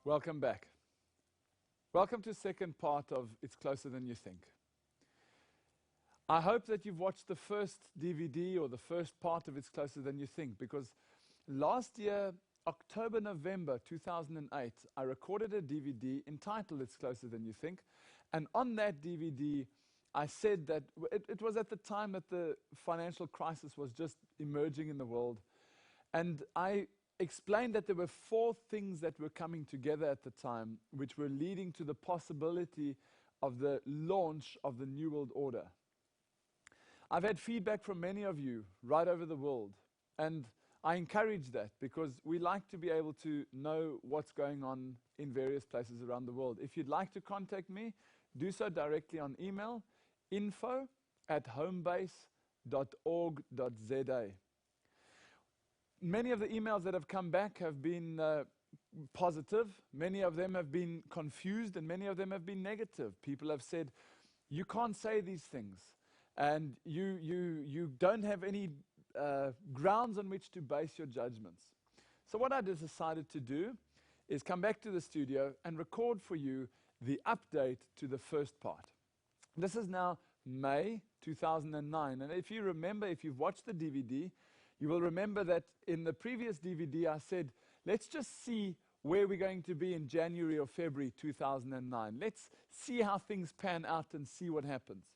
Welcome back. Welcome to the second part of It's Closer Than You Think. I hope that you've watched the first DVD or the first part of It's Closer Than You Think, because last year, October, November 2008, I recorded a DVD entitled It's Closer Than You Think, and on that DVD, I said that it was at the time that the financial crisis was just emerging in the world, and I explained that there were 4 things that were coming together at the time, which were leading to the possibility of the launch of the New World Order. I've had feedback from many of you right over the world, and I encourage that because we like to be able to know what's going on in various places around the world. If you'd like to contact me, do so directly on email, info@homebase.org.za. Many of the emails that have come back have been positive. Many of them have been confused, and many of them have been negative. People have said, you can't say these things, and you don't have any grounds on which to base your judgments. So what I just decided to do is come back to the studio and record for you the update to the first part. This is now May 2009, and if you remember, if you've watched the DVD, you will remember that in the previous DVD I said, let's just see where we're going to be in January or February 2009. Let's see how things pan out and see what happens.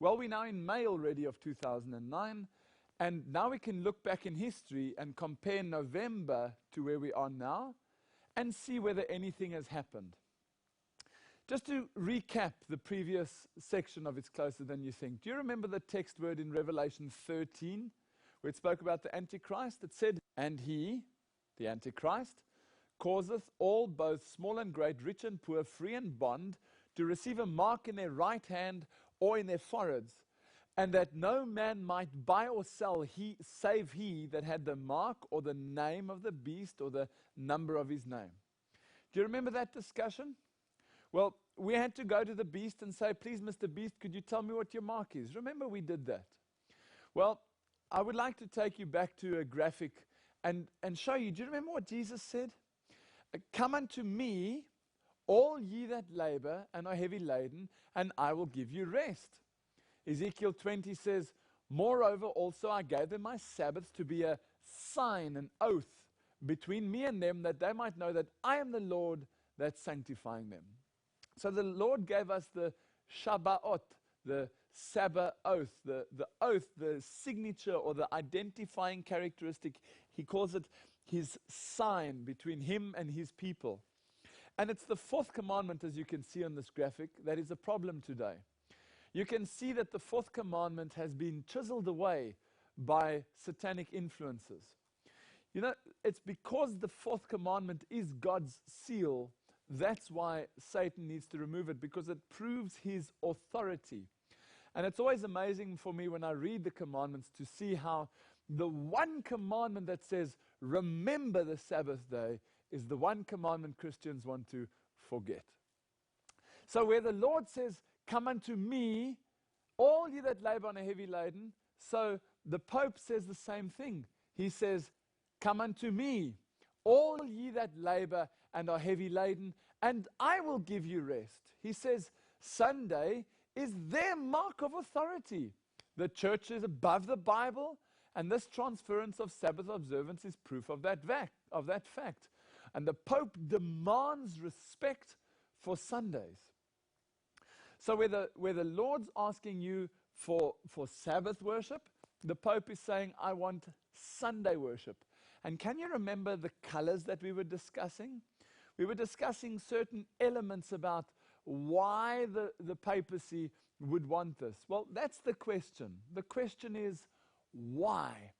Well, we're now in May already of 2009, and now we can look back in history and compare November to where we are now and see whether anything has happened. Just to recap the previous section of It's Closer Than You Think, do you remember the text word in Revelation 13? Where it spoke about the Antichrist? It said, and he, the Antichrist, causeth all, both small and great, rich and poor, free and bond, to receive a mark in their right hand or in their foreheads, and that no man might buy or sell save he that had the mark or the name of the beast or the number of his name. Do you remember that discussion? Well, we had to go to the beast and say, please, Mr. Beast, could you tell me what your mark is? Remember we did that. Well, I would like to take you back to a graphic and show you. Do you remember what Jesus said? Come unto me, all ye that labor and are heavy laden, and I will give you rest. Ezekiel 20 says, moreover also I gave them my Sabbaths to be a sign, an oath between me and them, that they might know that I am the Lord that's sanctifying them. So the Lord gave us the Shabbat, the Sabbath oath, the oath, the signature or the identifying characteristic. He calls it his sign between him and his people. And it's the 4th commandment, as you can see on this graphic, that is a problem today. You can see that the 4th commandment has been chiseled away by satanic influences. You know, it's because the 4th commandment is God's seal. That's why Satan needs to remove it, because it proves his authority. And it's always amazing for me when I read the commandments to see how the one commandment that says, remember the Sabbath day, is the one commandment Christians want to forget. So where the Lord says, come unto me, all ye that labor and are heavy laden, so the Pope says the same thing. He says, come unto me, all ye that labor and are heavy laden, and I will give you rest. He says, Sunday is their mark of authority. The church is above the Bible, and this transference of Sabbath observance is proof of that fact. And the Pope demands respect for Sundays. So where the Lord's asking you for Sabbath worship, the Pope is saying, I want Sunday worship. And can you remember the colors that we were discussing? We were discussing certain elements about why the papacy would want this. Well, that's the question. The question is, why?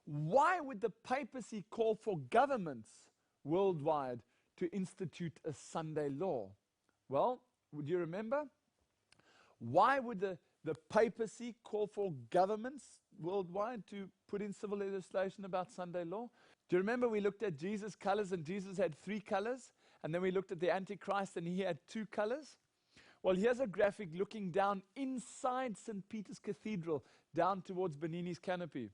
Why would the papacy call for governments worldwide to institute a Sunday law? Well, would you remember? Why would the papacy call for governments worldwide to put in civil legislation about Sunday law? Do you remember we looked at Jesus' colors, and Jesus had 3 colors, and then we looked at the Antichrist and he had 2 colors? Well, here's a graphic looking down inside St. Peter's Cathedral, down towards Bernini's Canopy.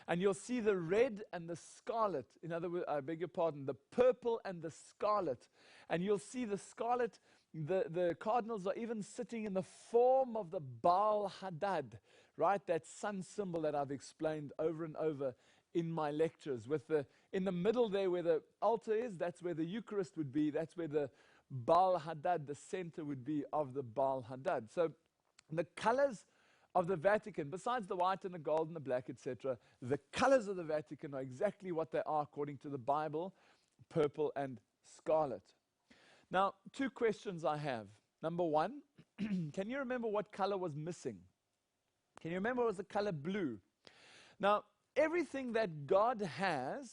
And you'll see the red and the scarlet. In other words, I beg your pardon, the purple and the scarlet. And you'll see the scarlet, the cardinals are even sitting in the form of the Baal Hadad, right? That sun symbol that I've explained over and over in my lectures. In the middle there where the altar is, that's where the Eucharist would be. That's where the Baal Hadad, the center would be of the Baal Hadad. So the colors of the Vatican, besides the white and the gold and the black, etc., the colors of the Vatican are exactly what they are according to the Bible, purple and scarlet. Now, two questions I have. Number one, can you remember what color was missing? Can you remember it was the color blue? Now, everything that God has,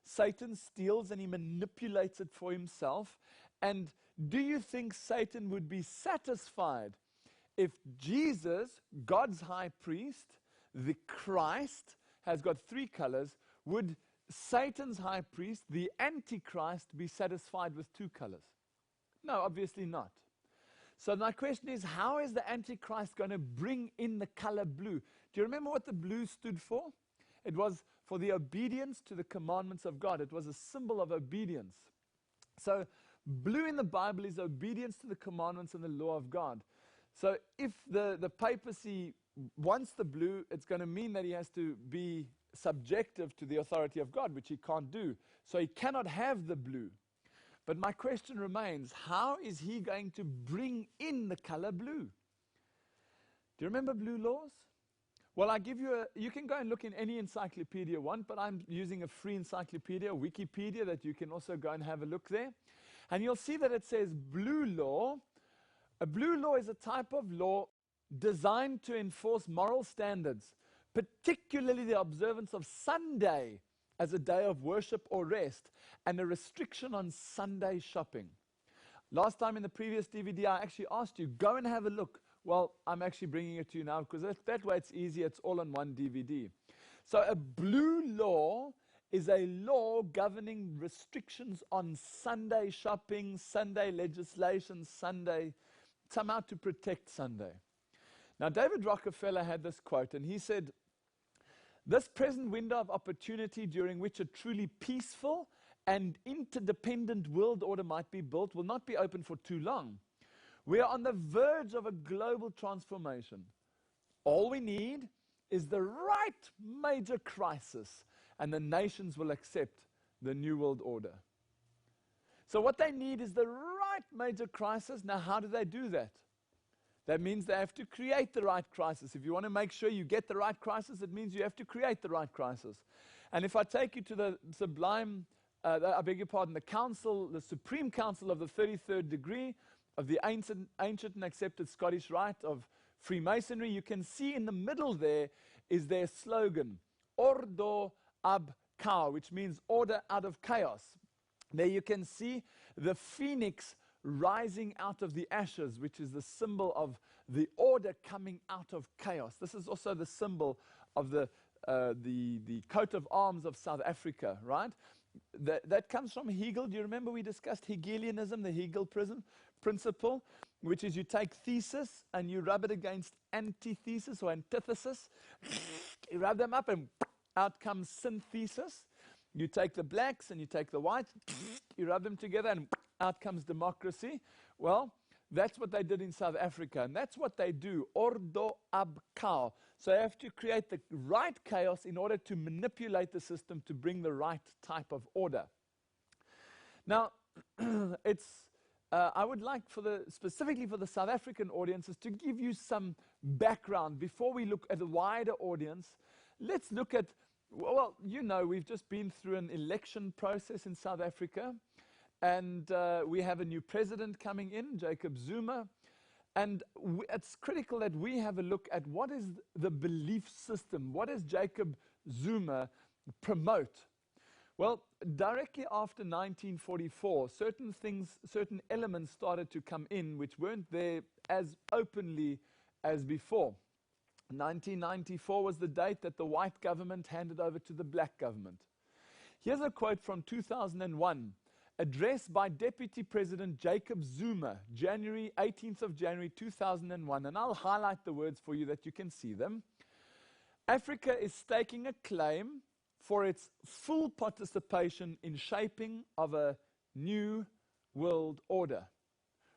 Satan steals and he manipulates it for himself. And do you think Satan would be satisfied if Jesus, God's high priest, the Christ, has got three colors? Would Satan's high priest, the Antichrist, be satisfied with two colors? No, obviously not. So my question is, how is the Antichrist going to bring in the color blue? Do you remember what the blue stood for? It was for the obedience to the commandments of God. It was a symbol of obedience. So blue in the Bible is obedience to the commandments and the law of God. So if the papacy wants the blue, it's going to mean that he has to be subjective to the authority of God, which he can't do. So he cannot have the blue. But my question remains, how is he going to bring in the color blue? Do you remember blue laws? Well, I give you you can go and look in any encyclopedia you want, but I'm using a free encyclopedia, Wikipedia, that you can also go and have a look there. And you'll see that it says blue law. A blue law is a type of law designed to enforce moral standards, particularly the observance of Sunday as a day of worship or rest, and a restriction on Sunday shopping. Last time in the previous DVD, I actually asked you, go and have a look. Well, I'm actually bringing it to you now because that way it's easy. It's all on one DVD. So a blue law is a law governing restrictions on Sunday shopping, Sunday legislation, somehow to protect Sunday. Now, David Rockefeller had this quote, and he said, "This present window of opportunity during which a truly peaceful and interdependent world order might be built will not be open for too long. We are on the verge of a global transformation. All we need is the right major crisis, and the nations will accept the new world order." So what they need is the right major crisis. Now, how do they do that? That means they have to create the right crisis. If you want to make sure you get the right crisis, it means you have to create the right crisis. And if I take you to the the council, the Supreme Council of the 33rd degree of the ancient and accepted Scottish Rite of Freemasonry, you can see in the middle there is their slogan, Ordo ab Chaos, which means order out of chaos. There you can see the phoenix rising out of the ashes, which is the symbol of the order coming out of chaos. This is also the symbol of the coat of arms of South Africa, right? That comes from Hegel. Do you remember we discussed Hegelianism, the Hegel principle, which is you take thesis and you rub it against antithesis or antithesis. You rub them up and out comes synthesis. You take the blacks and you take the whites, you rub them together and out comes democracy. Well, that's what they did in South Africa, and that's what they do, ordo ab chaos. So they have to create the right chaos in order to manipulate the system to bring the right type of order. Now, I would like specifically for the South African audiences to give you some background before we look at a wider audience. Let's look at, well, you know, we've just been through an election process in South Africa. And we have a new president coming in, Jacob Zuma. And it's critical that we have a look at what is the belief system. What does Jacob Zuma promote? Well, directly after 1944, certain elements started to come in which weren't there as openly as before. 1994 was the date that the white government handed over to the black government. Here's a quote from 2001. Addressed by Deputy President Jacob Zuma, 18th of January 2001, and I'll highlight the words for you that you can see them. Africa is staking a claim for its full participation in shaping of a new world order,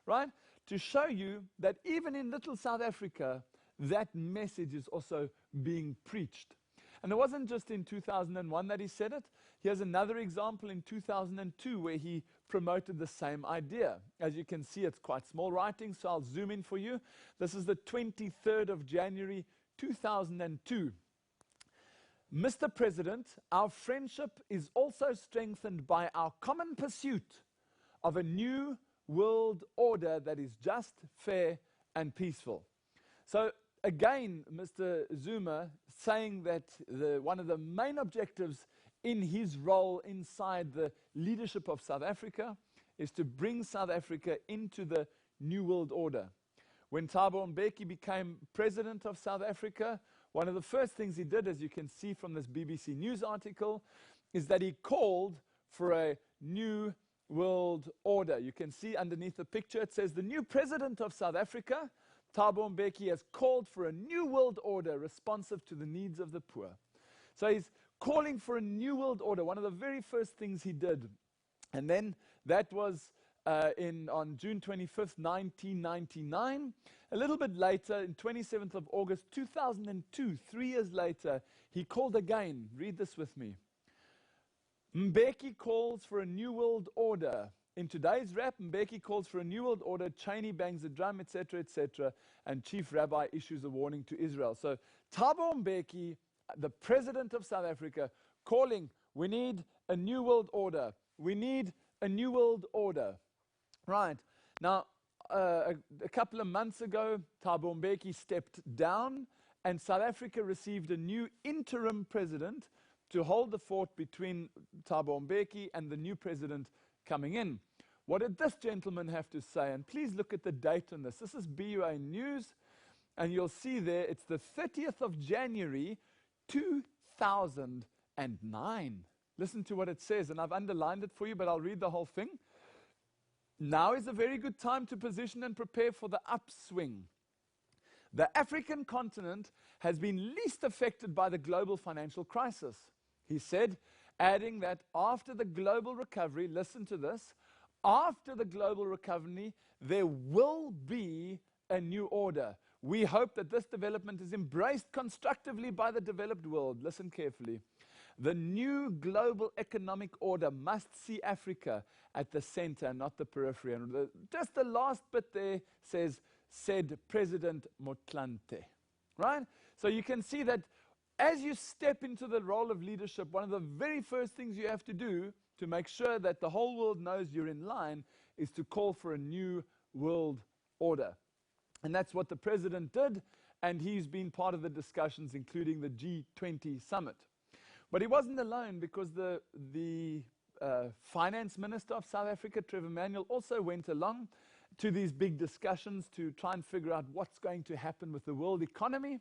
right? To show you that even in little South Africa, that message is also being preached. And it wasn't just in 2001 that he said it. Here's another example in 2002 where he promoted the same idea. As you can see, it's quite small writing, so I'll zoom in for you. This is the 23rd of January, 2002. Mr. President, our friendship is also strengthened by our common pursuit of a new world order that is just, fair, and peaceful. So again, Mr. Zuma saying that one of the main objectives in his role inside the leadership of South Africa is to bring South Africa into the new world order. When Thabo Mbeki became president of South Africa, one of the first things he did, as you can see from this BBC News article, is that he called for a new world order. You can see underneath the picture, it says, the new president of South Africa, Thabo Mbeki, has called for a new world order responsive to the needs of the poor. So he's calling for a new world order, one of the very first things he did. And then that was on June 25th, 1999. A little bit later, in 27th of August 2002, 3 years later, he called again. Read this with me. Mbeki calls for a new world order. In today's rap, Mbeki calls for a new world order, Cheney bangs the drum, etc., etc., and Chief Rabbi issues a warning to Israel. So Thabo Mbeki, the president of South Africa, calling, we need a new world order. We need a new world order. Right. Now, a couple of months ago, Thabo Mbeki stepped down, and South Africa received a new interim president to hold the fort between Thabo Mbeki and the new president coming in. What did this gentleman have to say? And please look at the date on this. This is BUA News, and you'll see there it's the 30th of January, 2009. Listen to what it says, and I've underlined it for you, but I'll read the whole thing. Now is a very good time to position and prepare for the upswing. The African continent has been least affected by the global financial crisis, he said, adding that after the global recovery, listen to this, after the global recovery, there will be a new order. We hope that this development is embraced constructively by the developed world. Listen carefully. The new global economic order must see Africa at the center, not the periphery. And just the last bit there says, said President Motlanthe. Right? So you can see that as you step into the role of leadership, one of the very first things you have to do to make sure that the whole world knows you're in line is to call for a new world order. And that's what the president did, and he's been part of the discussions, including the G20 summit. But he wasn't alone, because the finance minister of South Africa, Trevor Manuel, also went along to these big discussions to try and figure out what's going to happen with the world economy.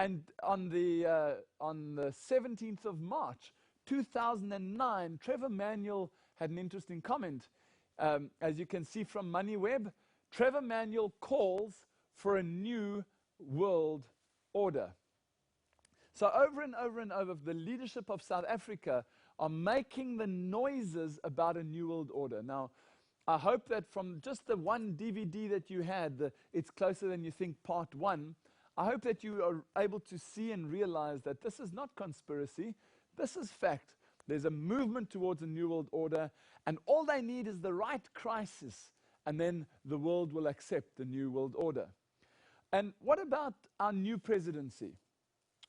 And on the 17th of March, 2009, Trevor Manuel had an interesting comment. As you can see from MoneyWeb, Trevor Manuel calls for a new world order. So over and over and over, the leadership of South Africa are making the noises about a new world order. Now, I hope that from just the one DVD that you had, It's Closer Than You Think Part 1, I hope that you are able to see and realize that this is not conspiracy, this is fact. There's a movement towards a new world order, and all they need is the right crisis, and then the world will accept the new world order. And what about our new presidency?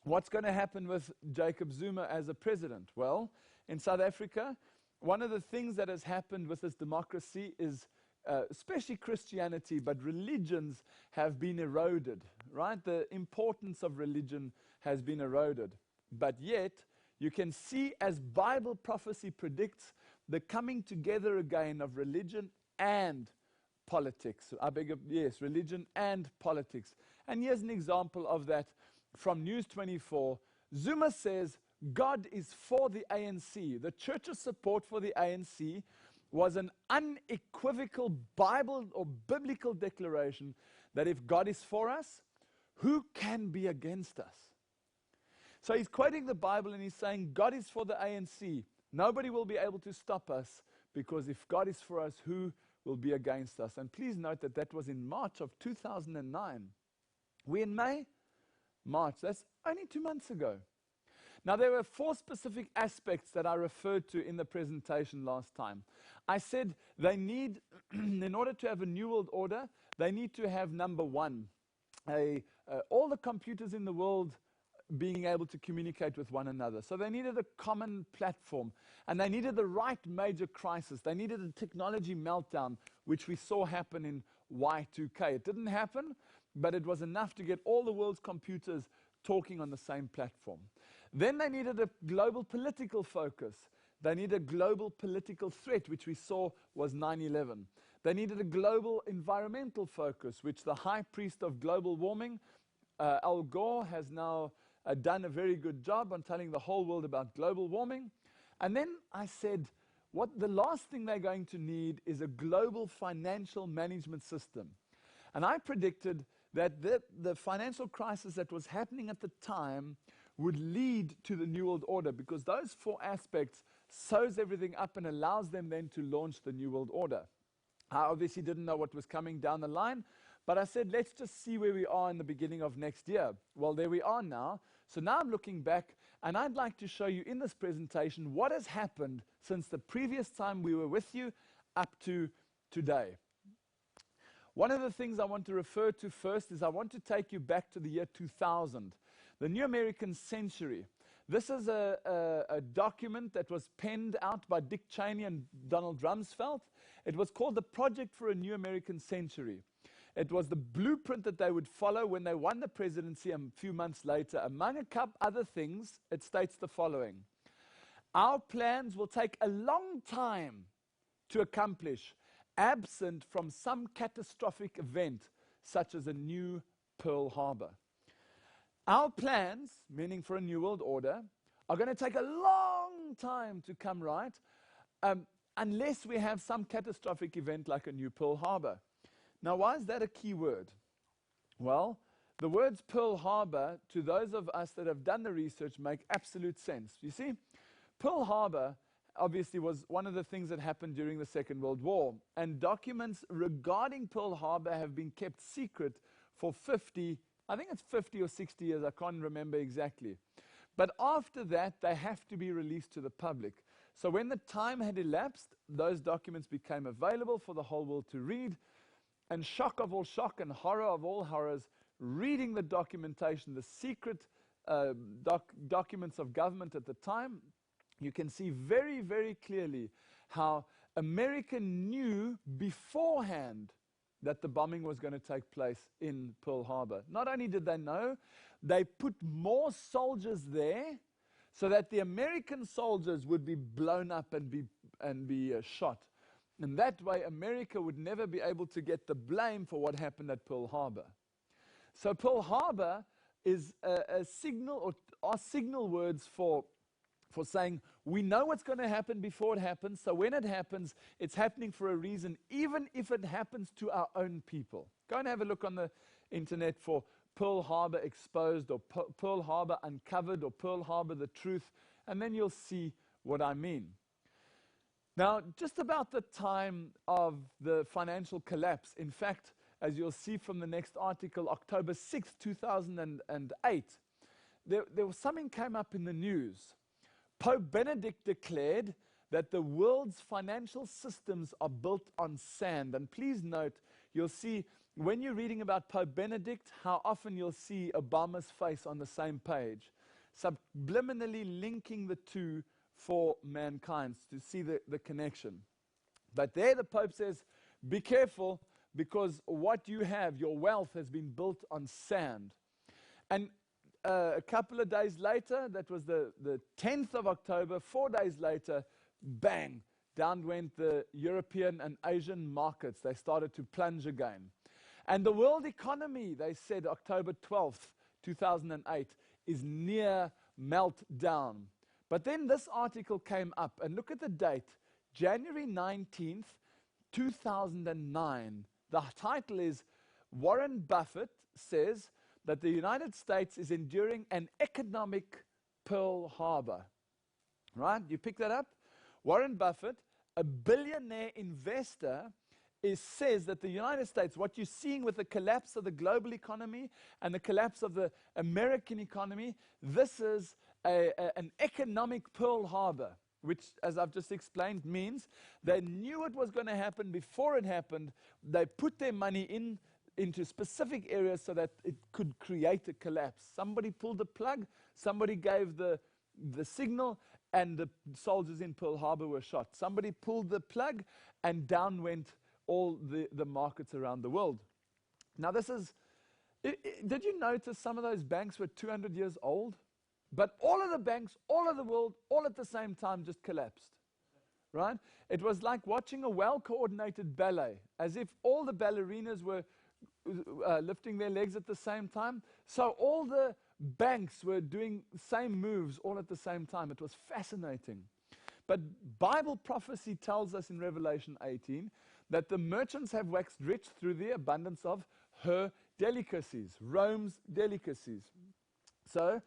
What's going to happen with Jacob Zuma as a president? Well, in South Africa, one of the things that has happened with this democracy is, especially Christianity, but religions have been eroded, right? The importance of religion has been eroded. But yet, you can see, as Bible prophecy predicts, the coming together again of religion and politics. Yes, religion and politics. And here's an example of that from News 24. Zuma says God is for the ANC. The church's support for the ANC was an unequivocal Bible or biblical declaration that if God is for us, who can be against us? So he's quoting the Bible and he's saying, God is for the ANC. Nobody will be able to stop us, because if God is for us, who will be against us? And please note that that was in March of 2009. We're in May? March. That's only 2 months ago. Now, there were 4 specific aspects that I referred to in the presentation last time. I said they need, in order to have a new world order, they need to have, number 1, all the computers in the world being able to communicate with one another. So they needed a common platform, and they needed the right major crisis. They needed a technology meltdown, which we saw happen in Y2K. It didn't happen, but it was enough to get all the world's computers talking on the same platform. Then they needed a global political focus. They needed a global political threat, which we saw was 9/11. They needed a global environmental focus, which the high priest of global warming, Al Gore, has now done a very good job on telling the whole world about global warming. And then I said, what the last thing they're going to need is a global financial management system. And I predicted that the financial crisis that was happening at the time would lead to the New World Order, because those 4 aspects sews everything up and allows them then to launch the New World Order. I obviously didn't know what was coming down the line, but I said, let's just see where we are in the beginning of next year. Well, there we are now. So now I'm looking back, and I'd like to show you in this presentation what has happened since the previous time we were with you up to today. One of the things I want to refer to first is I want to take you back to the year 2000, the New American Century. This is a document that was penned out by Dick Cheney and Donald Rumsfeld. It was called the Project for a New American Century. It was the blueprint that they would follow when they won the presidency a few months later. Among a couple other things, it states the following: our plans will take a long time to accomplish, absent from some catastrophic event, such as a new Pearl Harbor. Our plans, meaning for a new world order, are going to take a long time to come right, unless we have some catastrophic event like a new Pearl Harbor. Now, why is that a key word? Well, the words Pearl Harbor, to those of us that have done the research, make absolute sense. You see, Pearl Harbor obviously was one of the things that happened during the Second World War, and documents regarding Pearl Harbor have been kept secret for 50 or 60 years, I can't remember exactly. But after that, they have to be released to the public. So when the time had elapsed, those documents became available for the whole world to read. And shock of all shock and horror of all horrors, reading the documentation, the secret documents of government at the time, you can see very, very clearly how America knew beforehand that the bombing was going to take place in Pearl Harbor. Not only did they know, they put more soldiers there so that the American soldiers would be blown up and be shot. And that way, America would never be able to get the blame for what happened at Pearl Harbor. So Pearl Harbor is a signal, or are signal words for saying, we know what's going to happen before it happens, so when it happens, it's happening for a reason, even if it happens to our own people. Go and have a look on the internet for Pearl Harbor exposed, or Pearl Harbor uncovered, or Pearl Harbor the truth, and then you'll see what I mean. Now, just about the time of the financial collapse, in fact, as you'll see from the next article, October 6th, 2008, there was something came up in the news. Pope Benedict declared that the world's financial systems are built on sand. And please note, you'll see, when you're reading about Pope Benedict, how often you'll see Obama's face on the same page, subliminally linking the two for mankind, to see the connection. But there the Pope says, be careful, because what you have, your wealth, has been built on sand. And a couple of days later, that was the 10th of October, 4 days later, bang, down went the European and Asian markets. They started to plunge again. And the world economy, they said October 12th, 2008, is near meltdown. But then this article came up, and look at the date, January 19th, 2009. The title is, Warren Buffett says that the United States is enduring an economic Pearl Harbor. Right? You pick that up? Warren Buffett, a billionaire investor, says that the United States, what you're seeing with the collapse of the global economy and the collapse of the American economy, this is an economic Pearl Harbor, which, as I've just explained, means they knew it was going to happen before it happened. They put their money into specific areas so that it could create a collapse. Somebody pulled the plug, somebody gave the signal, and the soldiers in Pearl Harbor were shot. Somebody pulled the plug, and down went all the markets around the world. Now this is, did you notice some of those banks were 200 years old? But all of the banks, all of the world, all at the same time just collapsed, right? It was like watching a well-coordinated ballet, as if all the ballerinas were lifting their legs at the same time. So all the banks were doing same moves all at the same time. It was fascinating. But Bible prophecy tells us in Revelation 18 that the merchants have waxed rich through the abundance of her delicacies, Rome's delicacies. So,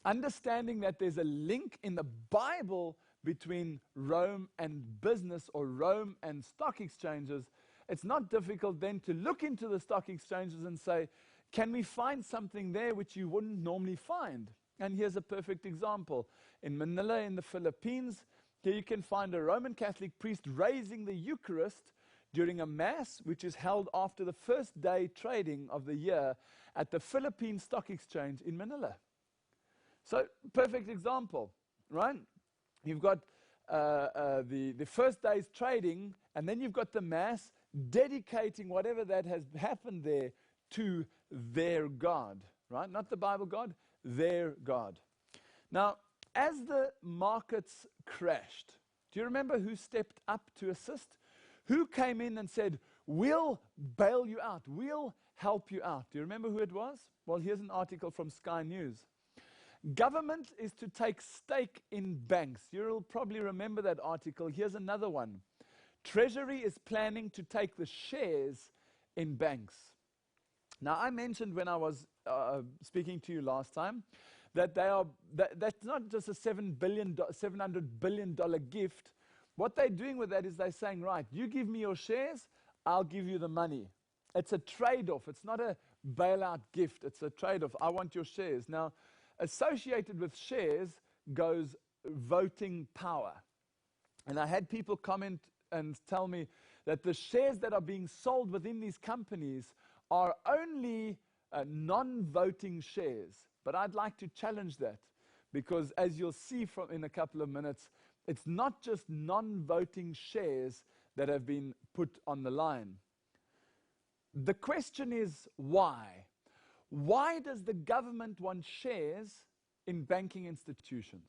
understanding that there's a link in the Bible between Rome and business, or Rome and stock exchanges, it's not difficult then to look into the stock exchanges and say, can we find something there which you wouldn't normally find? And here's a perfect example. In Manila, in the Philippines, here you can find a Roman Catholic priest raising the Eucharist during a mass which is held after the first day trading of the year at the Philippine Stock Exchange in Manila. So, perfect example, right? You've got the first day's trading, and then you've got the mass dedicating whatever that has happened there to their God, right? Not the Bible God, their God. Now, as the markets crashed, do you remember who stepped up to assist? Who came in and said, we'll bail you out, we'll help you out? Do you remember who it was? Well, here's an article from Sky News. Government is to take stake in banks. You'll probably remember that article. Here's another one. Treasury is planning to take the shares in banks. Now, I mentioned when I was speaking to you last time that that's not just a $700 billion gift. What they're doing with that is they're saying, right, you give me your shares, I'll give you the money. It's a trade-off. It's not a bailout gift. It's a trade-off. I want your shares. Now, associated with shares goes voting power. And I had people comment and tell me that the shares that are being sold within these companies are only non-voting shares. But I'd like to challenge that, because as you'll see in a couple of minutes, it's not just non-voting shares that have been put on the line. The question is why? Why does the government want shares in banking institutions?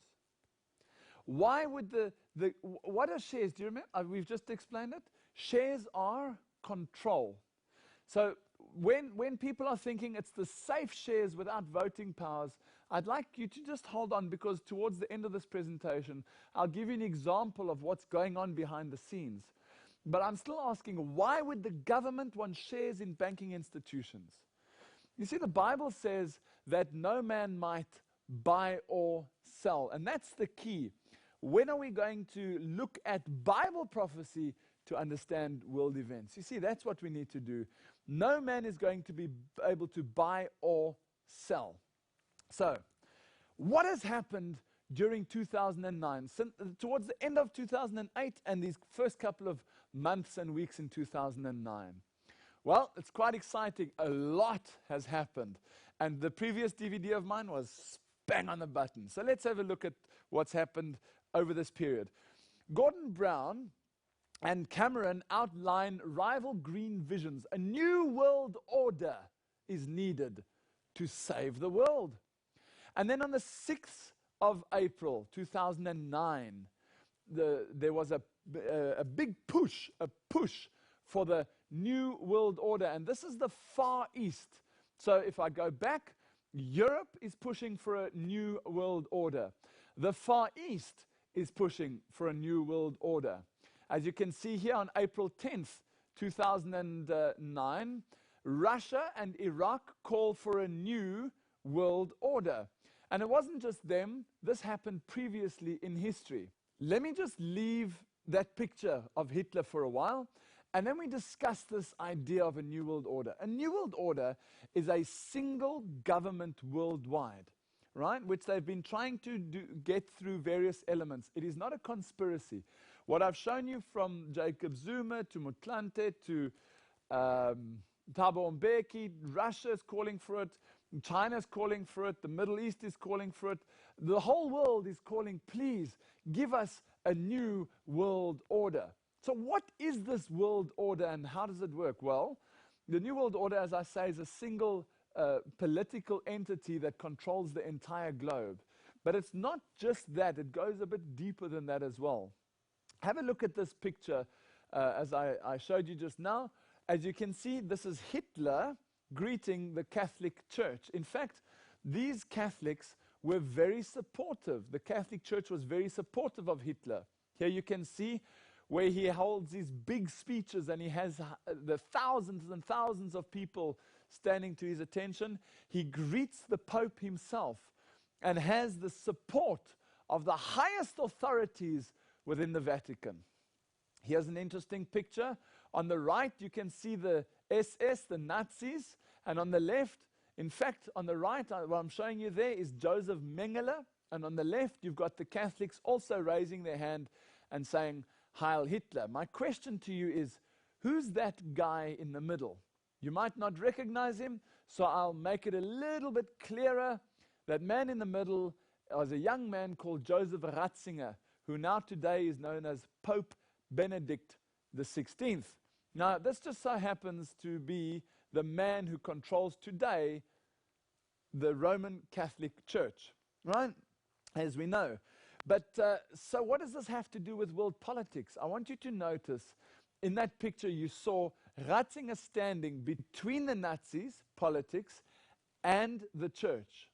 Why would what are shares? Do you remember? We've just explained it. Shares are control. So when people are thinking it's the safe shares without voting powers, I'd like you to just hold on, because towards the end of this presentation, I'll give you an example of what's going on behind the scenes. But I'm still asking, why would the government want shares in banking institutions? You see, the Bible says that no man might buy or sell. And that's the key. When are we going to look at Bible prophecy to understand world events? You see, that's what we need to do. No man is going to be able to buy or sell. So, what has happened during 2009, towards the end of 2008 and these first couple of months and weeks in 2009? Well, it's quite exciting. A lot has happened. And the previous DVD of mine was bang on the button. So let's have a look at what's happened over this period. Gordon Brown and Cameron outline rival green visions. A new world order is needed to save the world. And then on the 6th of April 2009, there was a big push for the new world order. And this is the Far East. So if I go back, Europe is pushing for a new world order. The Far East is pushing for a new world order. As you can see here, on April 10th, 2009, Russia and Iraq call for a new world order. And it wasn't just them, this happened previously in history. Let me just leave that picture of Hitler for a while, and then we discuss this idea of a New World Order. A New World Order is a single government worldwide, right? Which they've been trying to get through various elements. It is not a conspiracy. What I've shown you from Jacob Zuma to Motlanthe to Thabo Mbeki, Russia is calling for it, China is calling for it, the Middle East is calling for it. The whole world is calling, please, give us a new world order. So what is this world order and how does it work? Well, the New World Order, as I say, is a single political entity that controls the entire globe. But it's not just that, it goes a bit deeper than that as well. Have a look at this picture as I showed you just now. As you can see, this is Hitler greeting the Catholic Church. In fact, these Catholics were very supportive. The Catholic Church was very supportive of Hitler. Here you can see where he holds these big speeches and he has the thousands and thousands of people standing to his attention. He greets the Pope himself and has the support of the highest authorities within the Vatican. Here's an interesting picture. On the right, you can see the SS, the Nazis, and on the left, in fact, on the right, what I'm showing you there is Joseph Mengele, and on the left, you've got the Catholics also raising their hand and saying, Heil Hitler. My question to you is, who's that guy in the middle? You might not recognize him, so I'll make it a little bit clearer. That man in the middle was a young man called Joseph Ratzinger, who now today is known as Pope Benedict XVI. Now, this just so happens to be the man who controls today the Roman Catholic Church, right? As we know. But so what does this have to do with world politics? I want you to notice in that picture you saw Ratzinger standing between the Nazis, politics, and the church.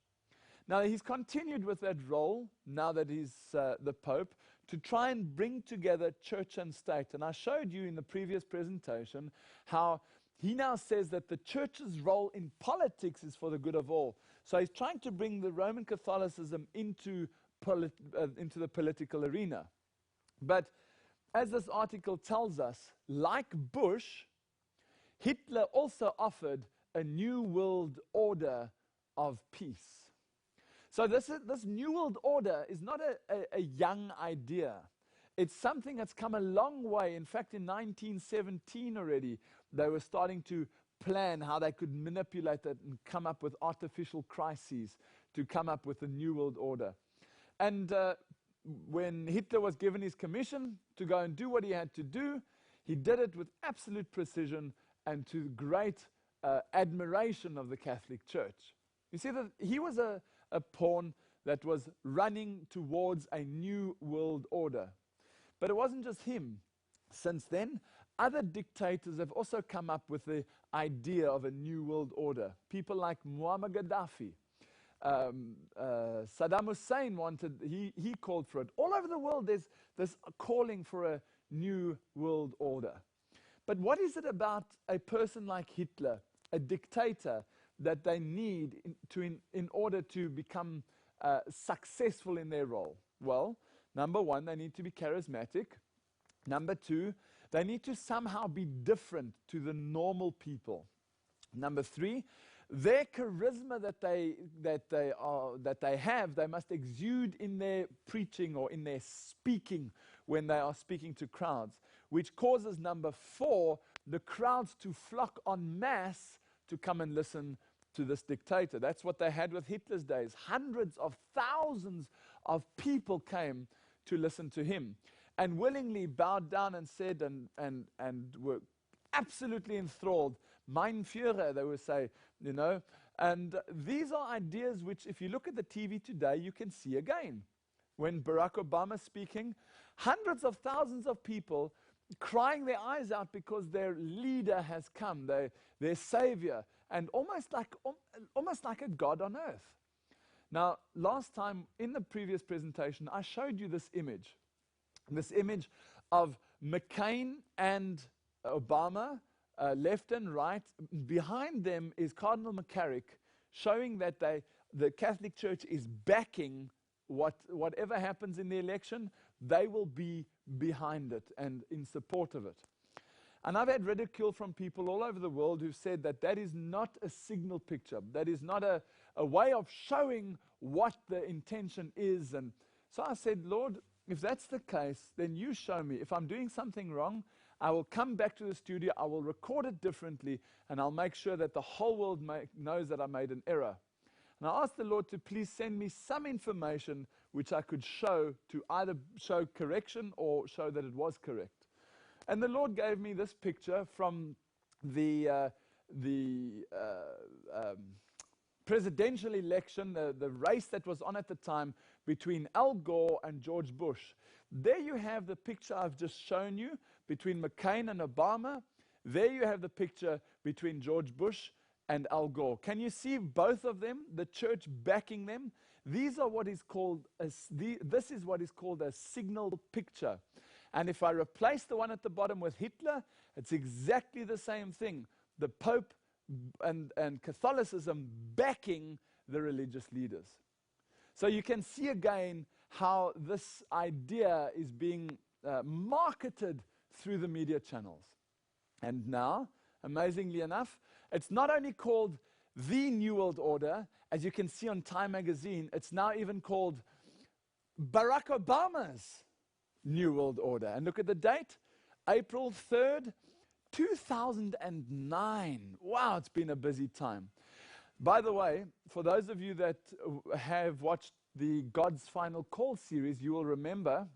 Now he's continued with that role, now that he's the Pope, to try and bring together church and state. And I showed you in the previous presentation how he now says that the church's role in politics is for the good of all. So he's trying to bring the Roman Catholicism into the political arena. But as this article tells us, like Bush, Hitler also offered a new world order of peace. So this new world order is not a young idea. It's something that's come a long way. In fact, in 1917 already, they were starting to plan how they could manipulate that and come up with artificial crises to come up with a new world order. And when Hitler was given his commission to go and do what he had to do, he did it with absolute precision and to great admiration of the Catholic Church. You see that he was a pawn that was running towards a new world order. But it wasn't just him. Since then, other dictators have also come up with the idea of a new world order. People like Muammar Gaddafi. Saddam Hussein he called for it. All over the world there's this calling for a new world order. But what is it about a person like Hitler, a dictator, that they need in order to become successful in their role? Well, number one, they need to be charismatic. Number two, they need to somehow be different to the normal people. Number three, their charisma that they have, they must exude in their preaching or in their speaking when they are speaking to crowds, which causes, number four, the crowds to flock en masse to come and listen to this dictator. That's what they had with Hitler's days. Hundreds of thousands of people came to listen to him and willingly bowed down and said and were absolutely enthralled. Mein Führer, they would say, you know. And these are ideas which, if you look at the TV today, you can see again. When Barack Obama is speaking, hundreds of thousands of people crying their eyes out because their leader has come, their savior, and almost like a god on earth. Now, last time in the previous presentation, I showed you this image of McCain and Obama, left and right. Behind them is Cardinal McCarrick showing that the Catholic Church is backing whatever happens in the election. They will be behind it and in support of it. And I've had ridicule from people all over the world who've said that that is not a signal picture. That is not a way of showing what the intention is. And so I said, Lord, if that's the case, then you show me. If I'm doing something wrong, I will come back to the studio, I will record it differently, and I'll make sure that the whole world knows that I made an error. And I asked the Lord to please send me some information which I could show to either show correction or show that it was correct. And the Lord gave me this picture from the presidential election, the race that was on at the time between Al Gore and George Bush. There you have the picture I've just shown you between McCain and Obama. There you have the picture between George Bush and Al Gore. Can you see both of them, the church backing them? These are what is called this is what is called a signal picture. And if I replace the one at the bottom with Hitler, it's exactly the same thing. The Pope and Catholicism backing the religious leaders. So you can see again how this idea is being marketed through the media channels. And now, amazingly enough, it's not only called the New World Order, as you can see on Time magazine, it's now even called Barack Obama's New World Order. And look at the date, April 3rd, 2009. Wow, it's been a busy time. By the way, for those of you that have watched the God's Final Call series, you will remember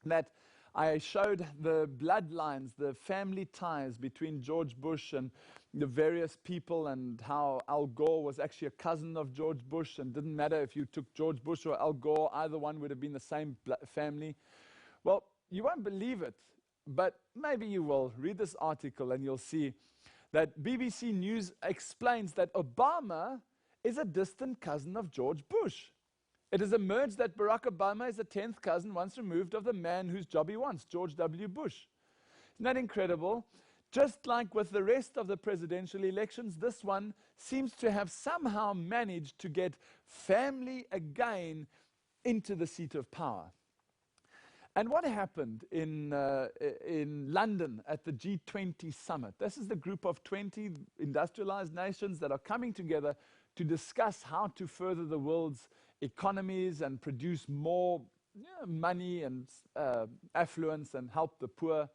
that I showed the bloodlines, the family ties between George Bush and the various people, and how Al Gore was actually a cousin of George Bush, and didn't matter if you took George Bush or Al Gore, either one would have been the same family. Well, you won't believe it, but maybe you will. Read this article and you'll see that BBC News explains that Obama is a distant cousin of George Bush. It has emerged that Barack Obama is a 10th cousin once removed of the man whose job he wants, George W. Bush. Isn't that incredible? Just like with the rest of the presidential elections, this one seems to have somehow managed to get family again into the seat of power. And what happened in London at the G20 summit? This is the group of 20 industrialized nations that are coming together to discuss how to further the world's economies and produce more money and affluence and help the poor.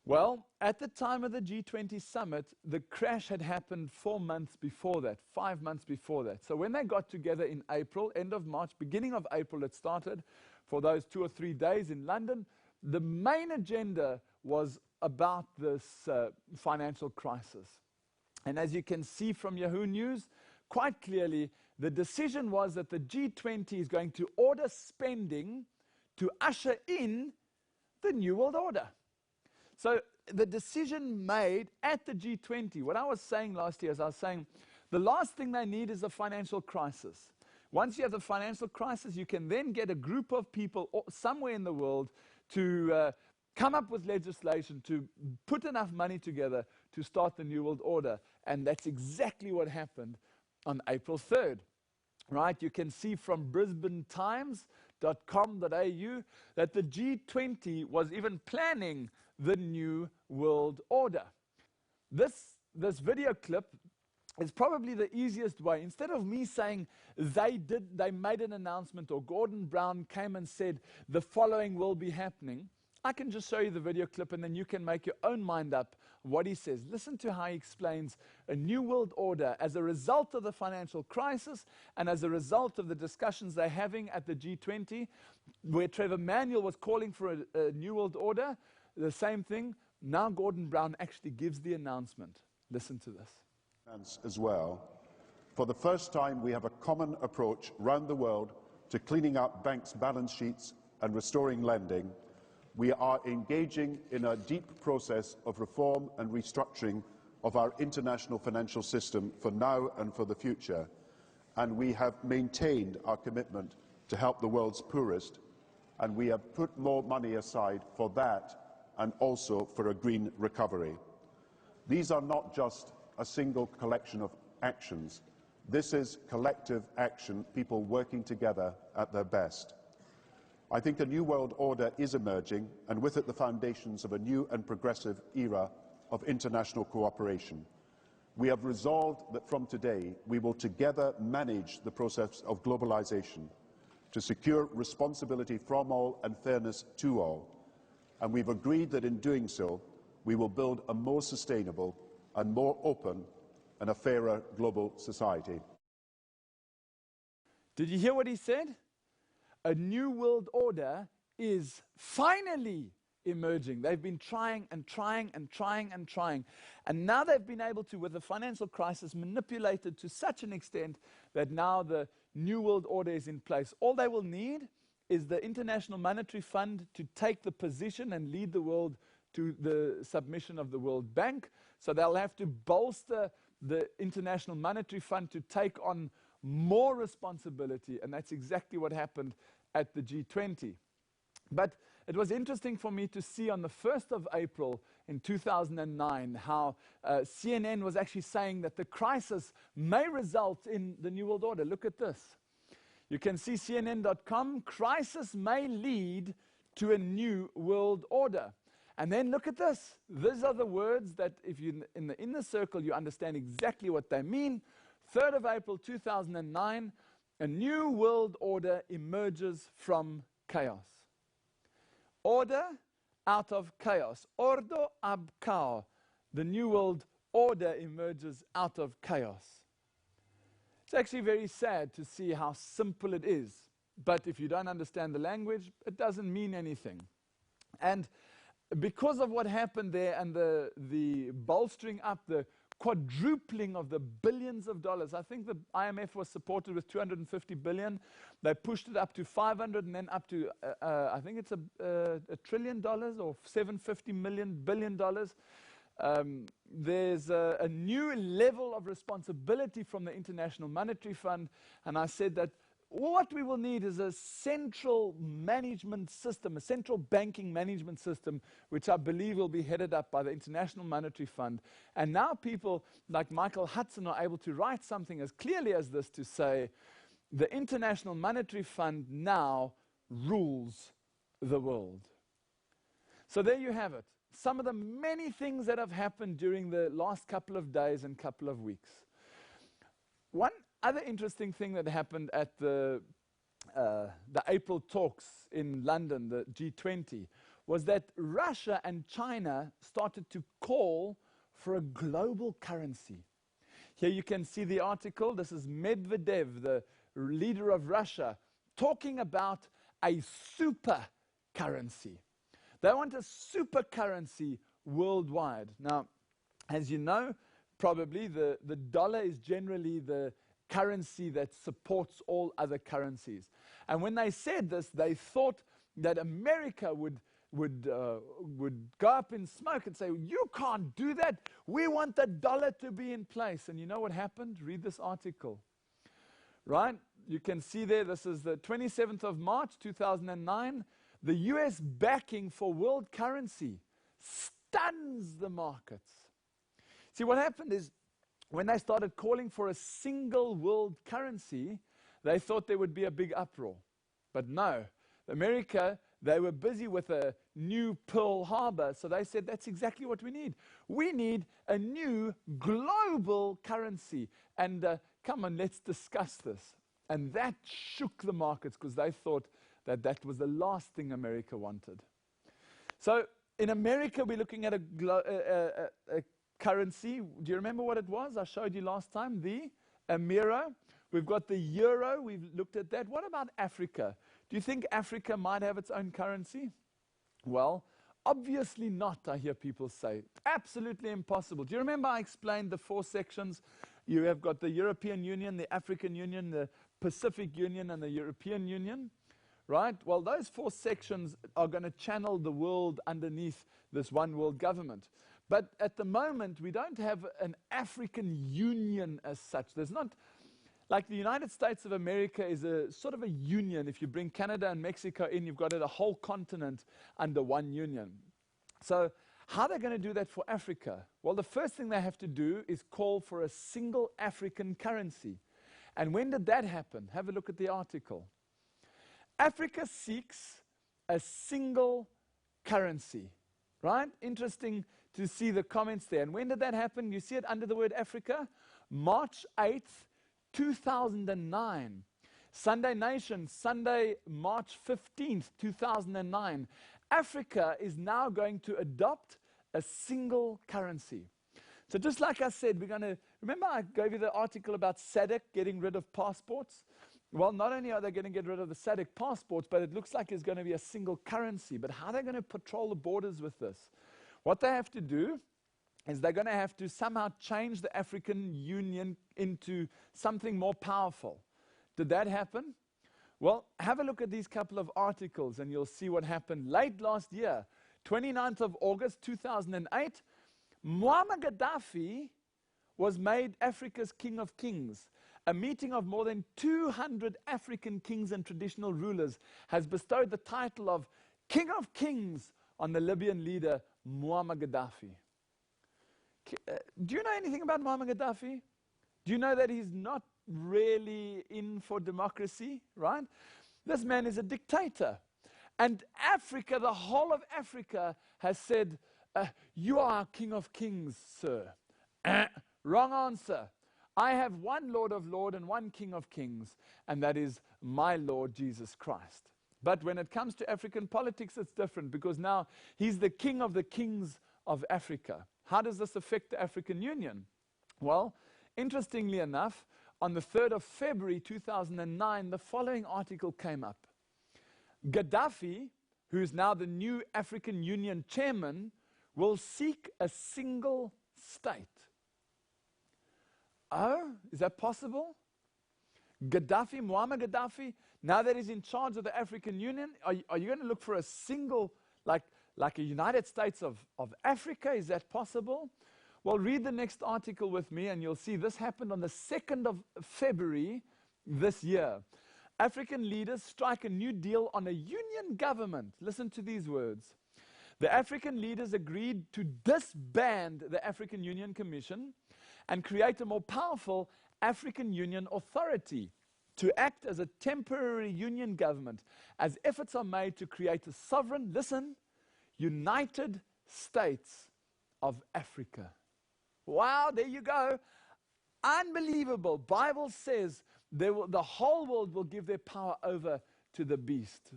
Well, at the time of the G20 summit, the crash had happened 4 months before that, 5 months before that. So when they got together in April, end of March, beginning of April it started, for those 2 or 3 days in London, the main agenda was about this financial crisis. And as you can see from Yahoo News, quite clearly, the decision was that the G20 is going to order spending to usher in the New World Order. So the decision made at the G20, what I was saying last year is I was saying the last thing they need is a financial crisis. Once you have the financial crisis, you can then get a group of people somewhere in the world to come up with legislation, to put enough money together to start the New World Order. And that's exactly what happened on April 3rd. Right? You can see from brisbanetimes.com.au that the G20 was even planning the New World Order. This video clip is probably the easiest way. Instead of me saying they made an announcement, or Gordon Brown came and said the following will be happening, I can just show you the video clip and then you can make your own mind up what he says. Listen to how he explains a New World Order as a result of the financial crisis and as a result of the discussions they're having at the G20, where Trevor Manuel was calling for a New World Order, the same thing. Now Gordon Brown actually gives the announcement. Listen to this. As well. For the first time, we have a common approach round the world to cleaning up banks' balance sheets and restoring lending. We are engaging in a deep process of reform and restructuring of our international financial system for now and for the future. And we have maintained our commitment to help the world's poorest, and we have put more money aside for that and also for a green recovery. These are not just a single collection of actions. This is collective action, people working together at their best. I think a new world order is emerging, and with it the foundations of a new and progressive era of international cooperation. We have resolved that from today we will together manage the process of globalization to secure responsibility from all and fairness to all. And we've agreed that in doing so, we will build a more sustainable and more open and a fairer global society. Did you hear what he said? A new world order is finally emerging. They've been trying and trying and trying and trying. And now they've been able to, with the financial crisis, manipulate it to such an extent that now the new world order is in place. All they will need is the International Monetary Fund to take the position and lead the world to the submission of the World Bank. So they'll have to bolster the International Monetary Fund to take on more responsibility, and that's exactly what happened at the G20. But it was interesting for me to see on the 1st of April in 2009 how CNN was actually saying that the crisis may result in the New World Order. Look at this. You can see CNN.com, crisis may lead to a new world order. And then look at this. These are the words that if you're in the inner circle, you understand exactly what they mean. 3rd of April 2009, a new world order emerges from chaos. Order out of chaos. Ordo ab chaos. The new world order emerges out of chaos. It's actually very sad to see how simple it is. But if you don't understand the language, it doesn't mean anything. And because of what happened there and the bolstering up, the quadrupling of the billions of dollars. I think the IMF was supported with 250 billion. They pushed it up to 500 and then up to, I think it's $1 trillion or $750 billion. There's a new level of responsibility from the International Monetary Fund, and I said that what we will need is a central management system, a central banking management system, which I believe will be headed up by the International Monetary Fund. And now people like Michael Hudson are able to write something as clearly as this to say, the International Monetary Fund now rules the world. So there you have it. Some of the many things that have happened during the last couple of days and couple of weeks. One other interesting thing that happened at the April talks in London, the G20, was that Russia and China started to call for a global currency. Here you can see the article. This is Medvedev, the leader of Russia, talking about a super currency. They want a super currency worldwide. Now, as you know, probably the dollar is generally the currency that supports all other currencies. And when they said this, they thought that America would go up in smoke and say, you can't do that. We want the dollar to be in place. And you know what happened? Read this article. Right? You can see there, this is the 27th of March, 2009. The US backing for world currency stuns the markets. See, what happened is, when they started calling for a single world currency, they thought there would be a big uproar. But no, America, they were busy with a new Pearl Harbor, so they said that's exactly what we need. We need a new global currency. And come on, let's discuss this. And that shook the markets because they thought that that was the last thing America wanted. So in America, we're looking at a currency. Do you remember what it was? I showed you last time, the Amira. We've got the euro. We've looked at that. What about Africa? Do you think Africa might have its own currency? Well, obviously not, I hear people say. Absolutely impossible. Do you remember I explained the 4 sections? You have got the European Union, the African Union, the Pacific Union, and the European Union. Right? Well, those 4 sections are going to channel the world underneath this one world government. But at the moment, we don't have an African Union as such. There's not, like the United States of America is a sort of a union. If you bring Canada and Mexico in, you've got a whole continent under one union. So how are they going to do that for Africa? Well, the first thing they have to do is call for a single African currency. And when did that happen? Have a look at the article. Africa seeks a single currency, right? Interesting to see the comments there. And when did that happen? You see it under the word Africa? March 8th, 2009. Sunday Nation, Sunday, March 15th, 2009. Africa is now going to adopt a single currency. So just like I said, we're going to, remember I gave you the article about SADC getting rid of passports? Well, not only are they going to get rid of the SADC passports, but it looks like it's going to be a single currency. But how are they going to patrol the borders with this? What they have to do is they're going to have to somehow change the African Union into something more powerful. Did that happen? Well, have a look at these couple of articles and you'll see what happened late last year. 29th of August 2008, Muammar Gaddafi was made Africa's King of Kings. A meeting of more than 200 African kings and traditional rulers has bestowed the title of King of Kings on the Libyan leader Muammar Gaddafi. Do you know anything about Muammar Gaddafi? Do you know that he's not really in for democracy, right? This man is a dictator. And Africa, the whole of Africa, has said, you are King of Kings, sir. Wrong answer. I have one Lord of Lords and one King of Kings, and that is my Lord Jesus Christ. But when it comes to African politics, it's different, because now he's the King of the Kings of Africa. How does this affect the African Union? Well, interestingly enough, on the 3rd of February 2009, the following article came up. Gaddafi, who is now the new African Union chairman, will seek a single state. Oh, is that possible? Gaddafi, Muammar Gaddafi, now that he's in charge of the African Union, are you going to look for a single, like a United States of Africa? Is that possible? Well, read the next article with me and you'll see this happened on the 2nd of February this year. African leaders strike a new deal on a union government. Listen to these words. The African leaders agreed to disband the African Union Commission and create a more powerful African Union Authority to act as a temporary union government as efforts are made to create a sovereign, listen, United States of Africa. Wow, there you go. Unbelievable. Bible says the whole world will give their power over to the beast.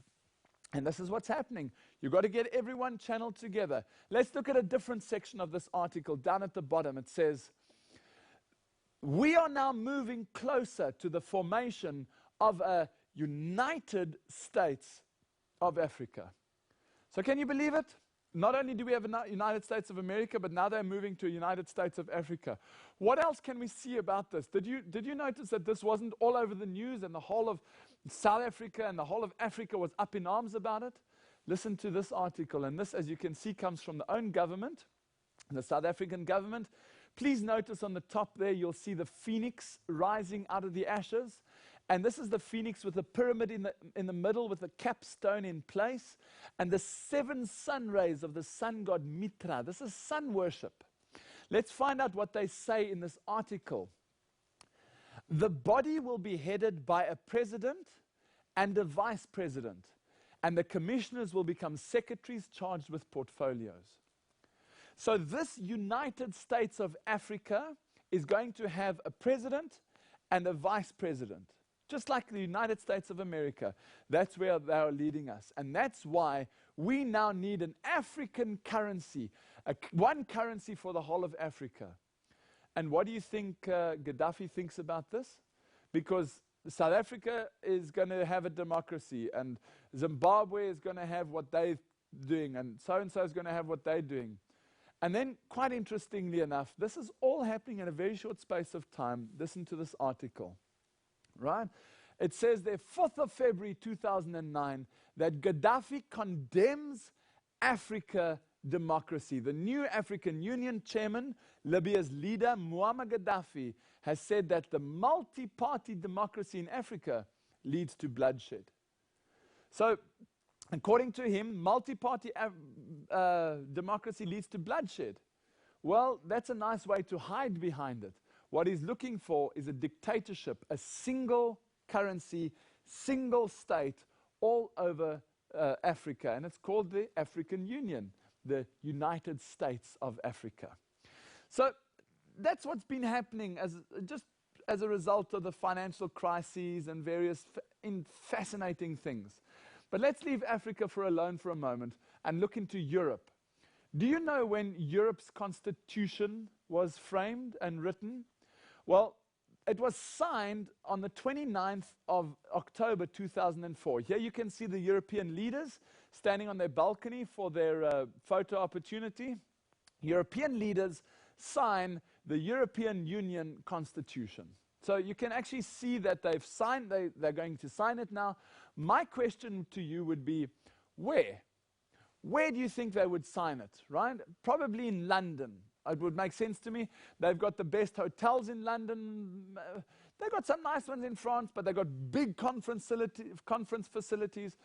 And this is what's happening. You've got to get everyone channeled together. Let's look at a different section of this article. Down at the bottom, it says, we are now moving closer to the formation of a United States of Africa. So can you believe it? Not only do we have a United States of America, but now they're moving to a United States of Africa. What else can we see about this? Did you notice that this wasn't all over the news and the whole of South Africa and the whole of Africa was up in arms about it? Listen to this article, and this, as you can see, comes from the own government, the South African government. Please notice on the top there, you'll see the phoenix rising out of the ashes. And this is the phoenix with a pyramid in the middle with a capstone in place. And the 7 sun rays of the sun god Mitra. This is sun worship. Let's find out what they say in this article. The body will be headed by a president and a vice president. And the commissioners will become secretaries charged with portfolios. So this United States of Africa is going to have a president and a vice president. Just like the United States of America. That's where they are leading us. And that's why we now need an African currency, one currency for the whole of Africa. And what do you think Gaddafi thinks about this? Because South Africa is going to have a democracy, and Zimbabwe is going to have what they're doing, and so is going to have what they're doing. And then, quite interestingly enough, this is all happening in a very short space of time. Listen to this article. Right? It says there, 4th of February 2009, that Gaddafi condemns Africa democracy. The new African Union chairman, Libya's leader, Muammar Gaddafi, has said that the multi-party democracy in Africa leads to bloodshed. So, according to him, multi-party democracy leads to bloodshed. Well, that's a nice way to hide behind it. What he's looking for is a dictatorship, a single currency, single state all over Africa. And it's called the African Union, the United States of Africa. So that's what's been happening just as a result of the financial crises and various fascinating things. But let's leave Africa alone for a moment and look into Europe. Do you know when Europe's constitution was framed and written? Well, it was signed on the 29th of October 2004. Here you can see the European leaders standing on their balcony for their photo opportunity. European leaders sign the European Union Constitution. So you can actually see that they've signed, they're going to sign it now. My question to you would be, where? Where do you think they would sign it, right? Probably in London. It would make sense to me. They've got the best hotels in London. They've got some nice ones in France, but they've got big conference facilities.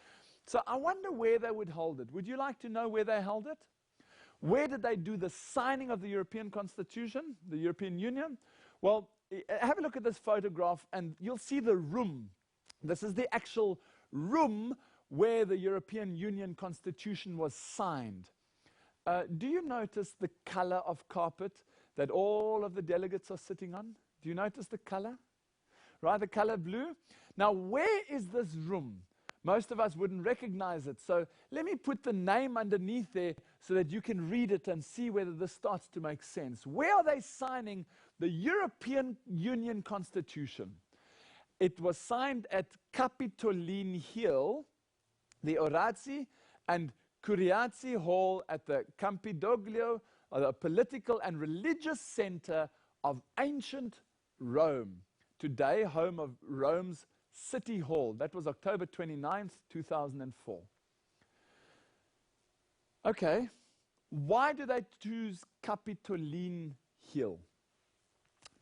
So I wonder where they would hold it. Would you like to know where they held it? Where did they do the signing of the European Constitution, the European Union? Well, have a look at this photograph and you'll see the room. This is the actual room where the European Union Constitution was signed. Do you notice the color of carpet that all of the delegates are sitting on? Do you notice the color? Right, the color blue? Now, where is this room? Most of us wouldn't recognize it. So let me put the name underneath there so that you can read it and see whether this starts to make sense. Where are they signing the European Union Constitution? It was signed at Capitoline Hill, the Orazzi and Curiazzi Hall at the Campidoglio, the political and religious center of ancient Rome. Today, home of Rome's City Hall. That was October 29th, 2004. Okay, why do they choose Capitoline Hill?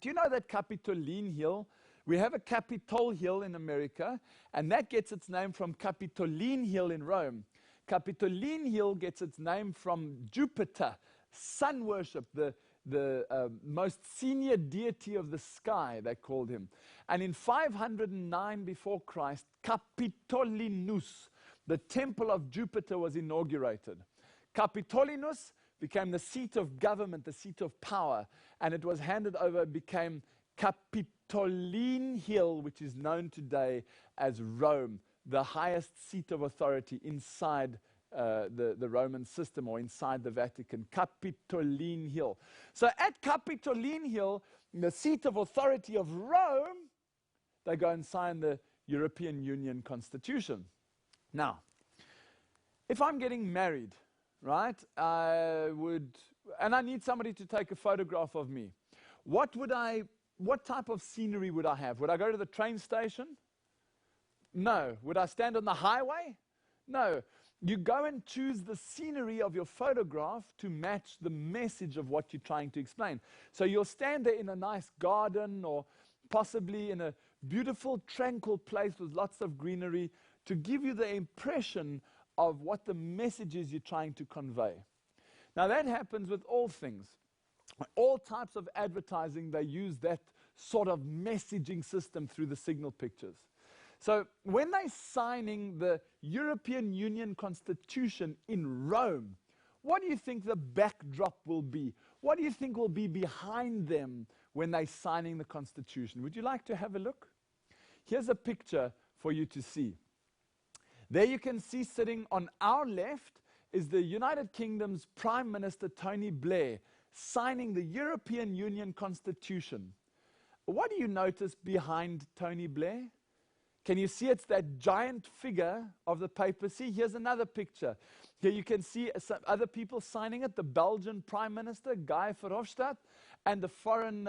Do you know that Capitoline Hill, we have a Capitol Hill in America, and that gets its name from Capitoline Hill in Rome. Capitoline Hill gets its name from Jupiter, sun worship, the most senior deity of the sky, they called him. And in 509 before Christ, Capitolinus, the temple of Jupiter, was inaugurated. Capitolinus became the seat of government, the seat of power, and it was handed over, became Capitoline Hill, which is known today as Rome, the highest seat of authority inside the Roman system or inside the Vatican, Capitoline Hill. So at Capitoline Hill, the seat of authority of Rome, they go and sign the European Union Constitution. Now, if I'm getting married, right, and I need somebody to take a photograph of me, what type of scenery would I have? Would I go to the train station? No. Would I stand on the highway? No. You go and choose the scenery of your photograph to match the message of what you're trying to explain. So you'll stand there in a nice garden or possibly in a beautiful, tranquil place with lots of greenery to give you the impression of what the message is you're trying to convey. Now that happens with all things. All types of advertising, they use that sort of messaging system through the signal pictures. So when they're signing the European Union Constitution in Rome, what do you think the backdrop will be? What do you think will be behind them when they're signing the Constitution? Would you like to have a look? Here's a picture for you to see. There you can see sitting on our left is the United Kingdom's Prime Minister Tony Blair signing the European Union Constitution. What do you notice behind Tony Blair? Can you see it's that giant figure of the papacy? Here's another picture. Here you can see some other people signing it, the Belgian Prime Minister, Guy Verhofstadt, and the Foreign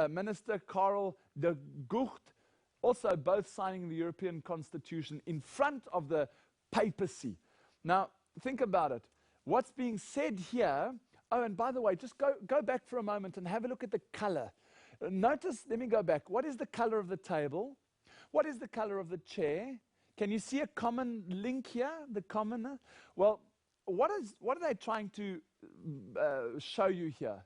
Minister, Karel de Gucht, also both signing the European Constitution in front of the papacy. Now, think about it. What's being said here, oh, and by the way, just go back for a moment and have a look at the color. Notice, let me go back. What is the color of the table? What is the color of the chair? Can you see a common link here? The common? Well, what are they trying to show you here?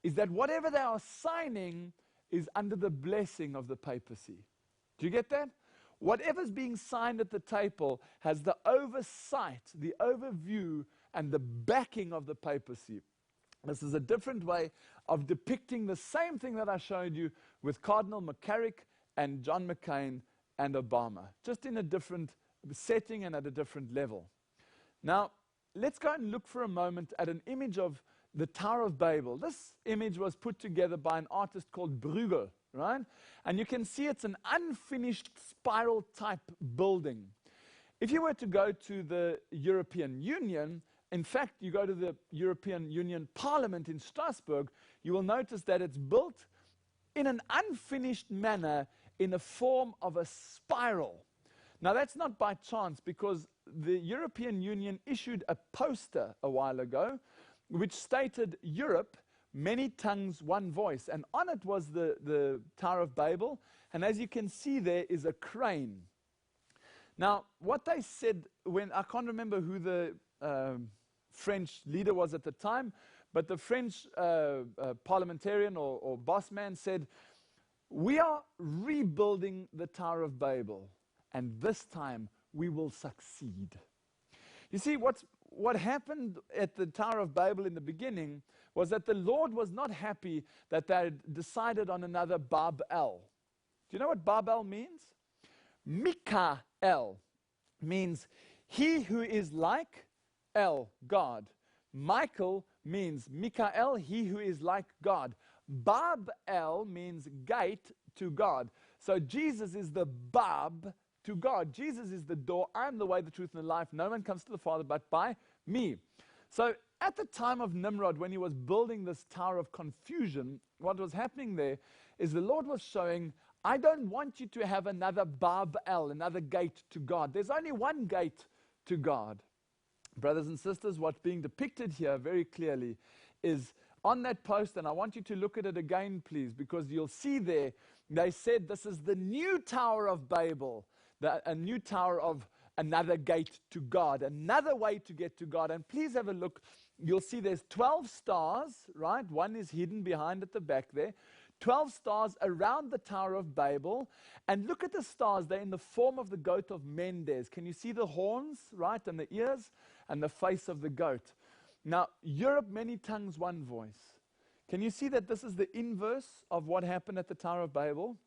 Is that whatever they are signing, is under the blessing of the papacy. Do you get that? Whatever's being signed at the table has the oversight, the overview, and the backing of the papacy. This is a different way of depicting the same thing that I showed you with Cardinal McCarrick and John McCain and Obama, just in a different setting and at a different level. Now, let's go and look for a moment at an image of the Tower of Babel. This image was put together by an artist called Bruegel, right? And you can see it's an unfinished spiral type building. If you were to go to the European Union, in fact, you go to the European Union Parliament in Strasbourg, you will notice that it's built in an unfinished manner in the form of a spiral. Now, that's not by chance, because the European Union issued a poster a while ago which stated Europe, many tongues, one voice. And on it was the Tower of Babel. And as you can see, there is a crane. Now, what they said when, I can't remember who the French leader was at the time, but the French parliamentarian or boss man said, "We are rebuilding the Tower of Babel, and this time we will succeed." You see, what happened at the Tower of Babel in the beginning was that the Lord was not happy that they had decided on another Babel. Do you know what Babel means? Mikael means he who is like El, God. Michael means Mikael, he who is like God. Babel means gate to God. So Jesus is the Bab to God. Jesus is the door. I'm the way, the truth, and the life. No one comes to the Father but by me. So at the time of Nimrod, when he was building this tower of confusion, what was happening there is the Lord was showing, I don't want you to have another Babel, another gate to God. There's only one gate to God. Brothers and sisters, what's being depicted here very clearly is on that post, and I want you to look at it again, please, because you'll see there, they said this is the new Tower of Babel, a new tower of another gate to God, another way to get to God. And please have a look. You'll see there's 12 stars, right? One is hidden behind at the back there. 12 stars around the Tower of Babel. And look at the stars. They're in the form of the goat of Mendes. Can you see the horns, right? And the ears and the face of the goat. Now, Europe, many tongues, one voice. Can you see that this is the inverse of what happened at the Tower of Babel?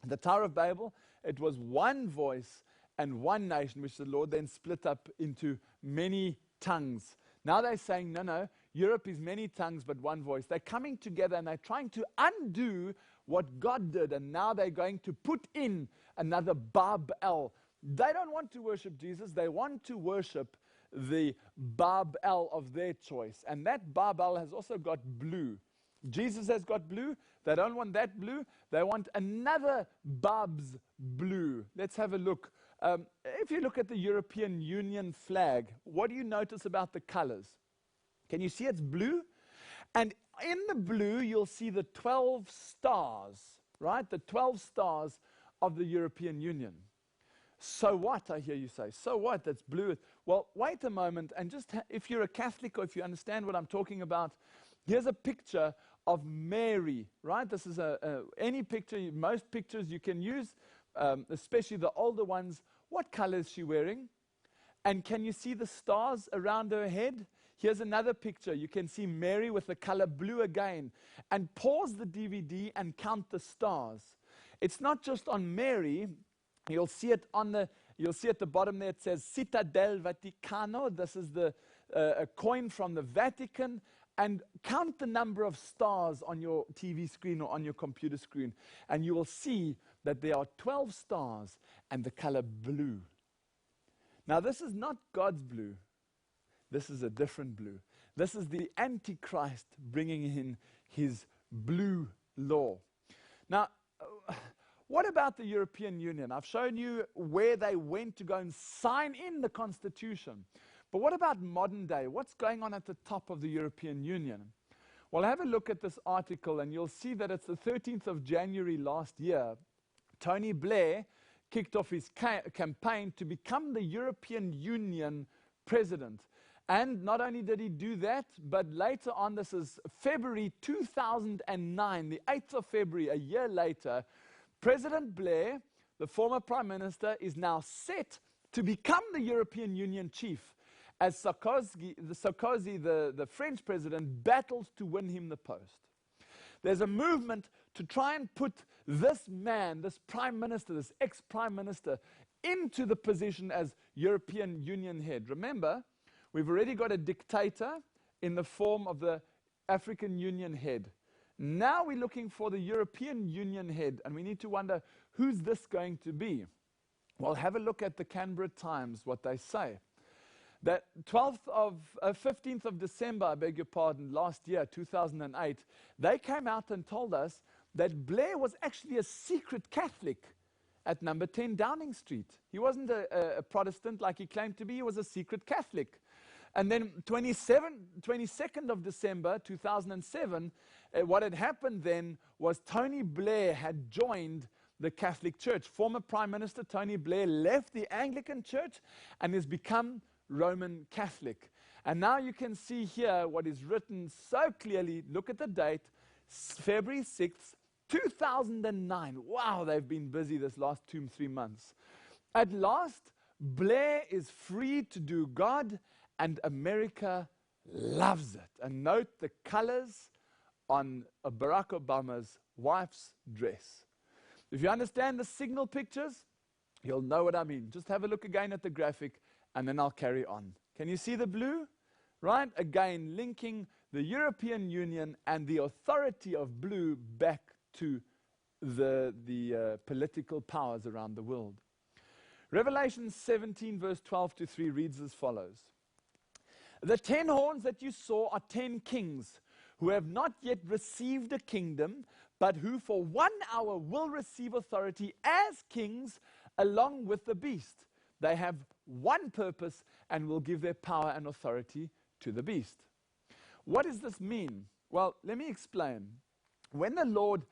The Tower of Babel, it was one voice and one nation, which the Lord then split up into many tongues. Now they're saying, no, Europe is many tongues but one voice. They're coming together and they're trying to undo what God did, and now they're going to put in another Babel. They don't want to worship Jesus. They want to worship the Babel of their choice. And that Babel has also got blue. Jesus has got blue. They don't want that blue. They want another Bab's blue. Let's have a look. If you look at the European Union flag, what do you notice about the colors? Can you see it's blue? And in the blue, you'll see the 12 stars, right? The 12 stars of the European Union. So what, I hear you say? So what? That's blue. Well, wait a moment, and just if you're a Catholic or if you understand what I'm talking about, here's a picture of Mary, right? This is any picture, most pictures you can use, especially the older ones. What color is she wearing? And can you see the stars around her head? Here's another picture. You can see Mary with the color blue again. And pause the DVD and count the stars. It's not just on Mary. You'll see it you'll see at the bottom there, it says Città del Vaticano. This is a coin from the Vatican. And count the number of stars on your TV screen or on your computer screen. And you will see that there are 12 stars and the color blue. Now, this is not God's blue. This is a different blue. This is the Antichrist bringing in his blue law. Now, what about the European Union? I've shown you where they went to go and sign in the Constitution. But what about modern day? What's going on at the top of the European Union? Well, have a look at this article and you'll see that it's the 13th of January last year. Tony Blair kicked off his campaign to become the European Union president. And not only did he do that, but later on, this is February 2009, the 8th of February, a year later, President Blair, the former Prime Minister, is now set to become the European Union chief as Sarkozy, the French president, battles to win him the post. There's a movement to try and put this man, this Prime Minister, this ex-Prime Minister, into the position as European Union head. Remember, we've already got a dictator in the form of the African Union head. Now we're looking for the European Union head, and we need to wonder, who's this going to be? Well, have a look at the Canberra Times, what they say. That 15th of December, I beg your pardon, last year, 2008, they came out and told us that Blair was actually a secret Catholic at number 10 Downing Street. He wasn't a Protestant like he claimed to be, he was a secret Catholic. And then 22nd of December 2007, what had happened then was Tony Blair had joined the Catholic Church. Former Prime Minister Tony Blair left the Anglican Church and has become Roman Catholic. And now you can see here what is written so clearly. Look at the date, February 6th, 2009. Wow, they've been busy this last 2-3 months. At last, Blair is free to do God, and America loves it. And note the colors on Barack Obama's wife's dress. If you understand the signal pictures, you'll know what I mean. Just have a look again at the graphic, and then I'll carry on. Can you see the blue? Right? Again, linking the European Union and the authority of blue back to the political powers around the world. Revelation 17, verse 12 to 3 reads as follows. The 10 horns that you saw are 10 kings who have not yet received a kingdom, but who for 1 hour will receive authority as kings along with the beast. They have one purpose and will give their power and authority to the beast. What does this mean? Well, let me explain. When the Lord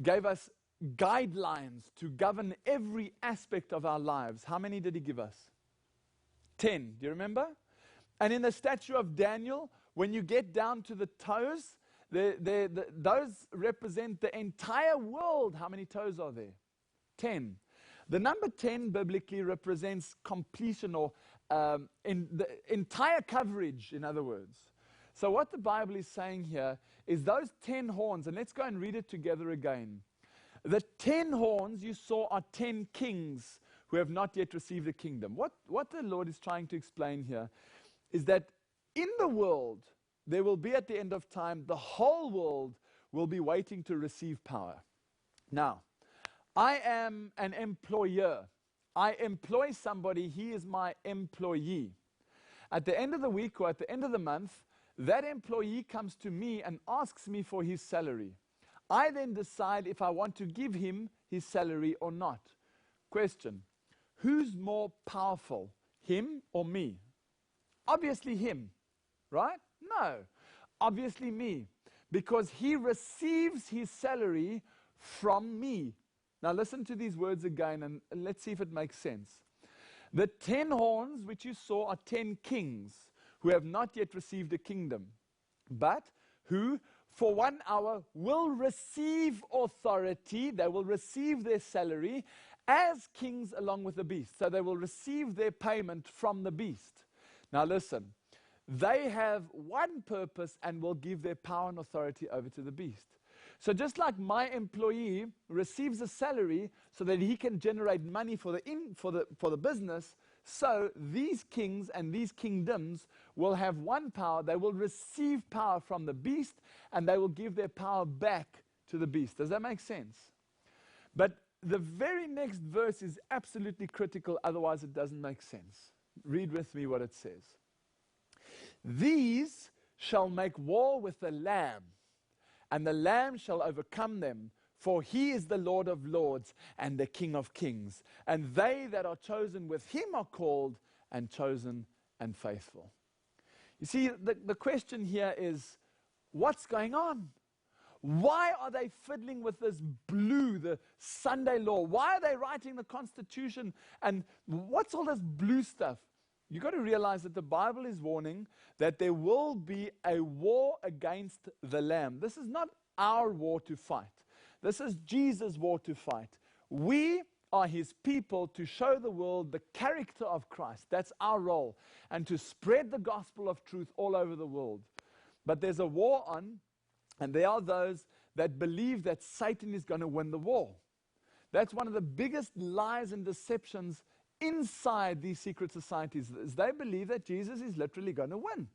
gave us guidelines to govern every aspect of our lives, how many did he give us? 10. Do you remember? And in the statue of Daniel, when you get down to the toes, those represent the entire world. How many toes are there? 10. The number 10 biblically represents completion, or in the entire coverage, in other words. So what the Bible is saying here is those 10 horns, and let's go and read it together again. The 10 horns you saw are 10 kings who have not yet received a kingdom. What the Lord is trying to explain here is that in the world, there will be at the end of time, the whole world will be waiting to receive power. Now, I am an employer. I employ somebody, he is my employee. At the end of the week or at the end of the month, that employee comes to me and asks me for his salary. I then decide if I want to give him his salary or not. Question, who's more powerful, him or me? Obviously him, right? No, obviously me, because he receives his salary from me. Now listen to these words again, and let's see if it makes sense. The 10 horns which you saw are 10 kings who have not yet received a kingdom, but who for 1 hour will receive authority. They will receive their salary as kings along with the beast. So they will receive their payment from the beast. Now listen, they have one purpose and will give their power and authority over to the beast. So just like my employee receives a salary so that he can generate money for the business, so these kings and these kingdoms will have one power. They will receive power from the beast, and they will give their power back to the beast. Does that make sense? But the very next verse is absolutely critical, otherwise it doesn't make sense. Read with me what it says. These shall make war with the Lamb, and the Lamb shall overcome them, for he is the Lord of lords and the King of kings. And they that are chosen with him are called and chosen and faithful. You see, the question here is, what's going on? Why are they fiddling with this blue, the Sunday law? Why are they writing the Constitution? And what's all this blue stuff? You've got to realize that the Bible is warning that there will be a war against the Lamb. This is not our war to fight. This is Jesus' war to fight. We are his people to show the world the character of Christ. That's our role. And to spread the gospel of truth all over the world. But there's a war on, and there are those that believe that Satan is going to win the war. That's one of the biggest lies and deceptions inside these secret societies, is they believe that Jesus is literally going to win.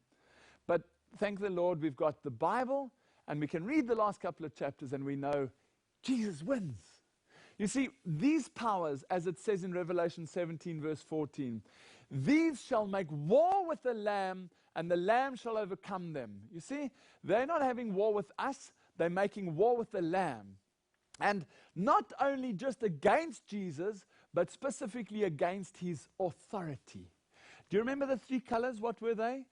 But thank the Lord, we've got the Bible, and we can read the last couple of chapters, and we know Jesus wins. You see, these powers, as it says in Revelation 17, verse 14, these shall make war with the Lamb, and the Lamb shall overcome them. You see, they're not having war with us, they're making war with the Lamb. And not only just against Jesus, but specifically against his authority. Do you remember the three colors? What were they?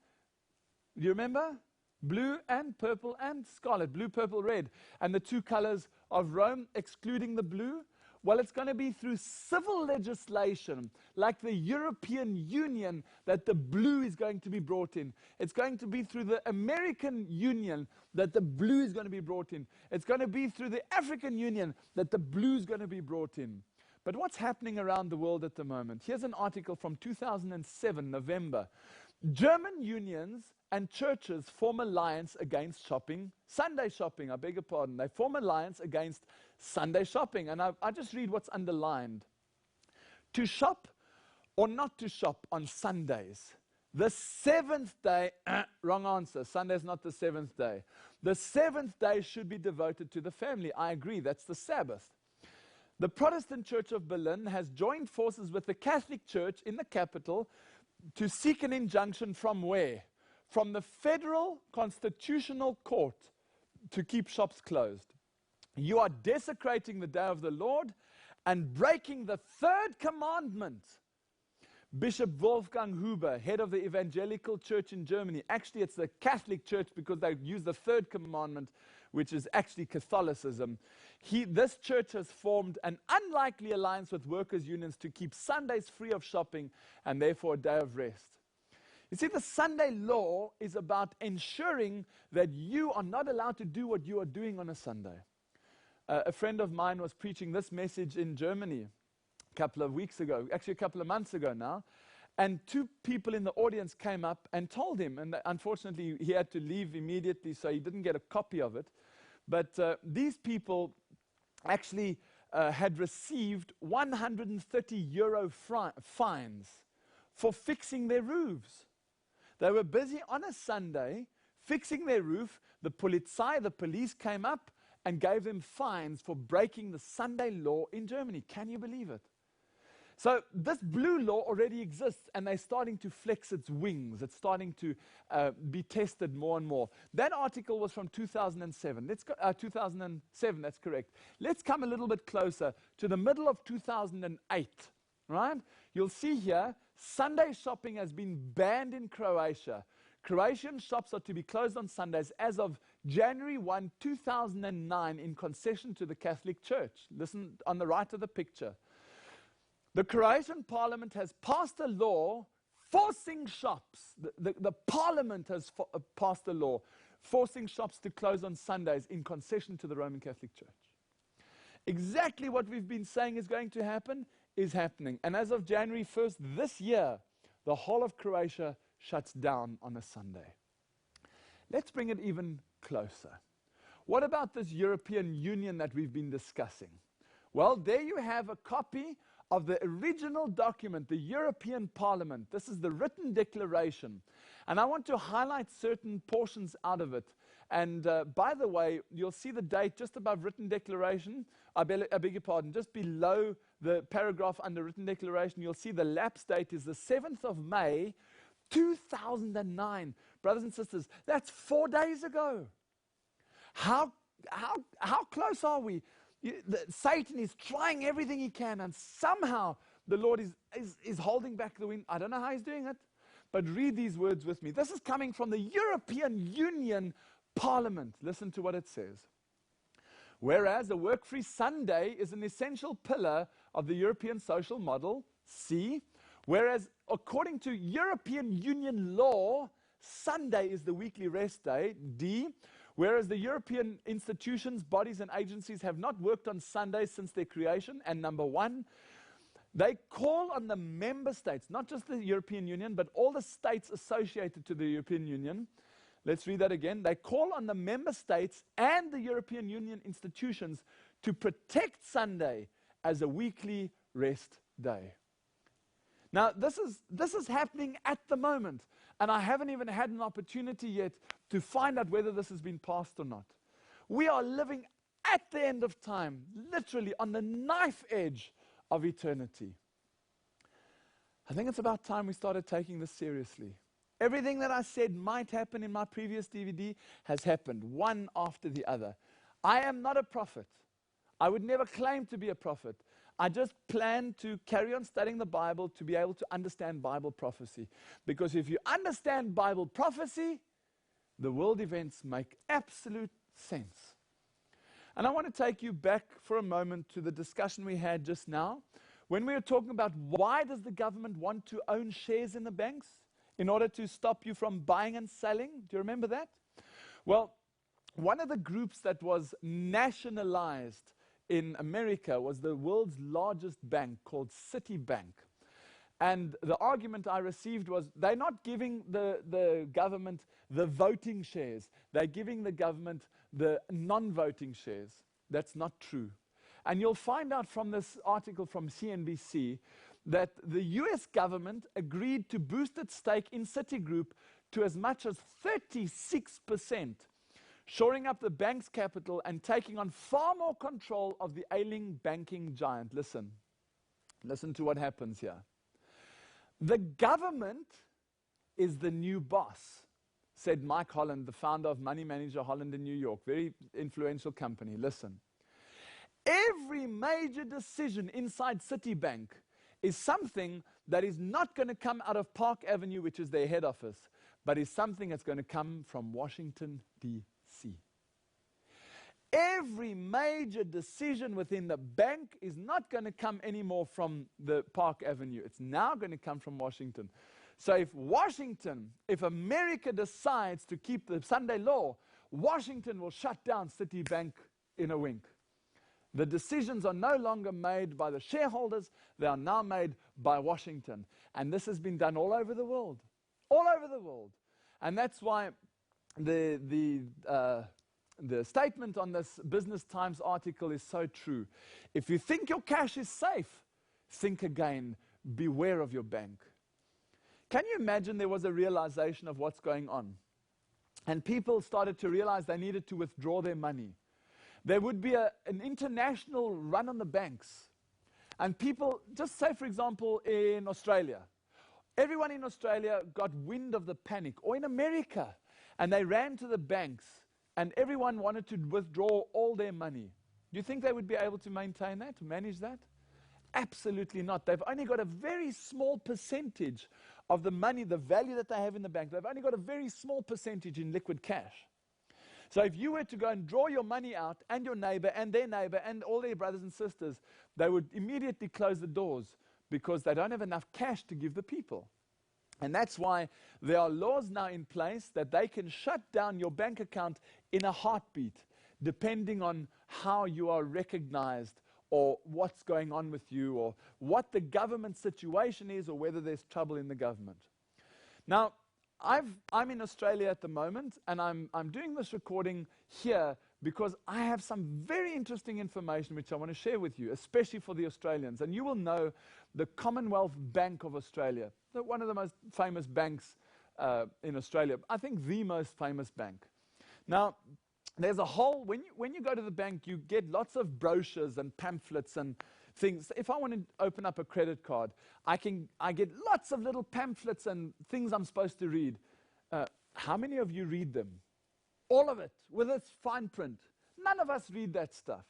Do you remember? Blue and purple and scarlet. Blue, purple, red. And the two colors of Rome, excluding the blue. Well, it's going to be through civil legislation, like the European Union, that the blue is going to be brought in. It's going to be through the American Union that the blue is going to be brought in. It's going to be through the African Union that the blue is going to be brought in. But what's happening around the world at the moment? Here's an article from 2007, November. German unions and churches form alliance against shopping, Sunday shopping, I beg your pardon. They form alliance against Sunday shopping. And I just read what's underlined. To shop or not to shop on Sundays. The seventh day, wrong answer. Sunday's not the seventh day. The seventh day should be devoted to the family. I agree, that's the Sabbath. The Protestant Church of Berlin has joined forces with the Catholic Church in the capital to seek an injunction from where? From the Federal Constitutional Court to keep shops closed. You are desecrating the day of the Lord and breaking the third commandment. Bishop Wolfgang Huber, head of the Evangelical Church in Germany, actually it's the Catholic Church because they use the third commandment, which is actually Catholicism. This church has formed an unlikely alliance with workers' unions to keep Sundays free of shopping and therefore a day of rest. You see, the Sunday law is about ensuring that you are not allowed to do what you are doing on a Sunday. A friend of mine was preaching this message in Germany a couple of weeks ago, actually a couple of months ago now, and two people in the audience came up and told him, and unfortunately he had to leave immediately, so he didn't get a copy of it, but these people actually had received 130 euro fines for fixing their roofs. They were busy on a Sunday fixing their roof. The police came up and gave them fines for breaking the Sunday law in Germany. Can you believe it? So this blue law already exists, and they're starting to flex its wings. It's starting to be tested more and more. That article was from 2007. 2007, that's correct. Let's come a little bit closer to the middle of 2008, right? You'll see here, Sunday shopping has been banned in Croatia. Croatian shops are to be closed on Sundays as of January 1, 2009 in concession to the Catholic Church. Listen on the right of the picture. The Croatian parliament has passed a law forcing shops. The parliament has passed a law forcing shops to close on Sundays in concession to the Roman Catholic Church. Exactly what we've been saying is going to happen is happening. And as of January 1st this year, the whole of Croatia shuts down on a Sunday. Let's bring it even closer. What about this European Union that we've been discussing? Well, there you have a copy of the original document, the European Parliament. This is the written declaration. And I want to highlight certain portions out of it. And by the way, you'll see the date just above written declaration. I beg your pardon, just below the paragraph under written declaration, you'll see the lapse date is the 7th of May, 2009. Brothers and sisters, that's 4 days ago. How close are we? Satan is trying everything he can, and somehow the Lord is holding back the wind. I don't know how he's doing it, but read these words with me. This is coming from the European Union Parliament. Listen to what it says. Whereas a work-free Sunday is an essential pillar of the European social model, C, Whereas according to European Union law, Sunday is the weekly rest day, D. Whereas the European institutions, bodies, and agencies have not worked on Sunday since their creation. And number one, they call on the member states, not just the European Union, but all the states associated to the European Union. Let's read that again. They call on the member states and the European Union institutions to protect Sunday as a weekly rest day. Now, this is happening at the moment, and I haven't even had an opportunity yet to find out whether this has been passed or not. We are living at the end of time, literally on the knife edge of eternity. I think it's about time we started taking this seriously. Everything that I said might happen in my previous DVD has happened, one after the other. I am not a prophet. I would never claim to be a prophet. I just plan to carry on studying the Bible to be able to understand Bible prophecy. Because if you understand Bible prophecy, the world events make absolute sense. And I want to take you back for a moment to the discussion we had just now, when we were talking about why does the government want to own shares in the banks in order to stop you from buying and selling? Do you remember that? Well, one of the groups that was nationalized in America was the world's largest bank called Citibank. And the argument I received was they're not giving the government the voting shares. They're giving the government the non-voting shares. That's not true. And you'll find out from this article from CNBC that the US government agreed to boost its stake in Citigroup to as much as 36%. Shoring up the bank's capital and taking on far more control of the ailing banking giant. Listen to what happens here. The government is the new boss, said Mike Holland, the founder of Money Manager Holland in New York, very influential company. Listen, every major decision inside Citibank is something that is not going to come out of Park Avenue, which is their head office, but is something that's going to come from Washington, D.C. Every major decision within the bank is not going to come anymore from the Park Avenue. It's now going to come from Washington. So if America decides to keep the Sunday law, Washington will shut down Citibank in a wink. The decisions are no longer made by the shareholders, they are now made by Washington. And this has been done all over the world. All over the world. And that's why the statement on this Business Times article is so true. If you think your cash is safe, think again. Beware of your bank. Can you imagine there was a realization of what's going on? And people started to realize they needed to withdraw their money. There would be an international run on the banks. And people, just say for example in Australia, everyone in Australia got wind of the panic, or in America, and they ran to the banks, and everyone wanted to withdraw all their money. Do you think they would be able to maintain that, to manage that? Absolutely not. They've only got a very small percentage of the money, the value that they have in the bank. They've only got a very small percentage in liquid cash. So if you were to go and draw your money out, and your neighbor, and all their brothers and sisters, they would immediately close the doors because they don't have enough cash to give the people. And that's why there are laws now in place that they can shut down your bank account in a heartbeat, depending on how you are recognized, or what's going on with you, or what the government situation is, or whether there's trouble in the government. Now, I'm in Australia at the moment, and I'm doing this recording here because I have some very interesting information which I want to share with you, especially for the Australians. And you will know the Commonwealth Bank of Australia, one of the most famous banks in Australia. I think the most famous bank. Now, there's a whole, when you go to the bank, you get lots of brochures and pamphlets and things. If I want to open up a credit card, I get lots of little pamphlets and things I'm supposed to read. How many of you read them? All of it, with its fine print. None of us read that stuff.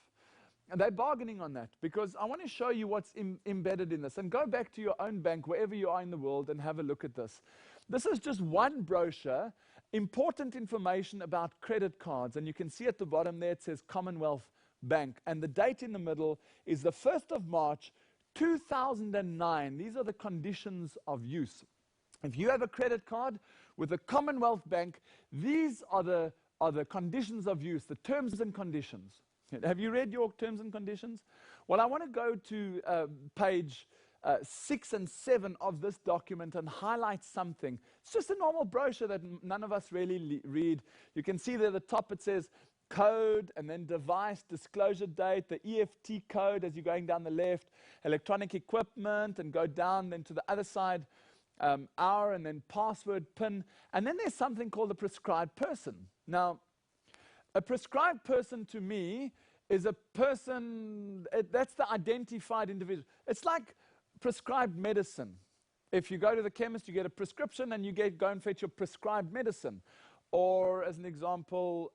And they're bargaining on that, because I want to show you what's embedded in this. And go back to your own bank, wherever you are in the world, and have a look at this. This is just one brochure, important information about credit cards. And you can see at the bottom there, it says Commonwealth Bank. And the date in the middle is the 1st of March, 2009, these are the conditions of use. If you have a credit card with a Commonwealth Bank, these are the conditions of use, the terms and conditions. Have you read your terms and conditions? Well, I want to go to page 6 and 7 of this document and highlight something. It's just a normal brochure that none of us really read. You can see there at the top it says code, and then device, disclosure date, the EFT code as you're going down the left, electronic equipment, and go down then to the other side, hour, and then password, PIN, and then there's something called a prescribed person. Now, a prescribed person to me is a person, that's the identified individual. It's like prescribed medicine. If you go to the chemist, you get a prescription and you go and fetch your prescribed medicine. Or, as an example,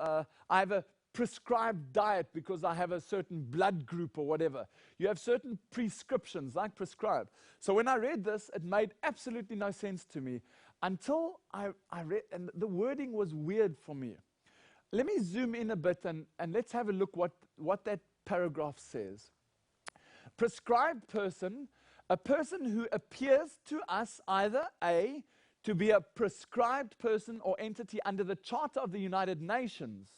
I have a prescribed diet because I have a certain blood group or whatever. You have certain prescriptions, like prescribed. So when I read this, it made absolutely no sense to me until I read, and the wording was weird for me. Let me zoom in a bit and let's have a look what that paragraph says. Prescribed person, a person who appears to us either A, to be a prescribed person or entity under the Charter of the United Nations,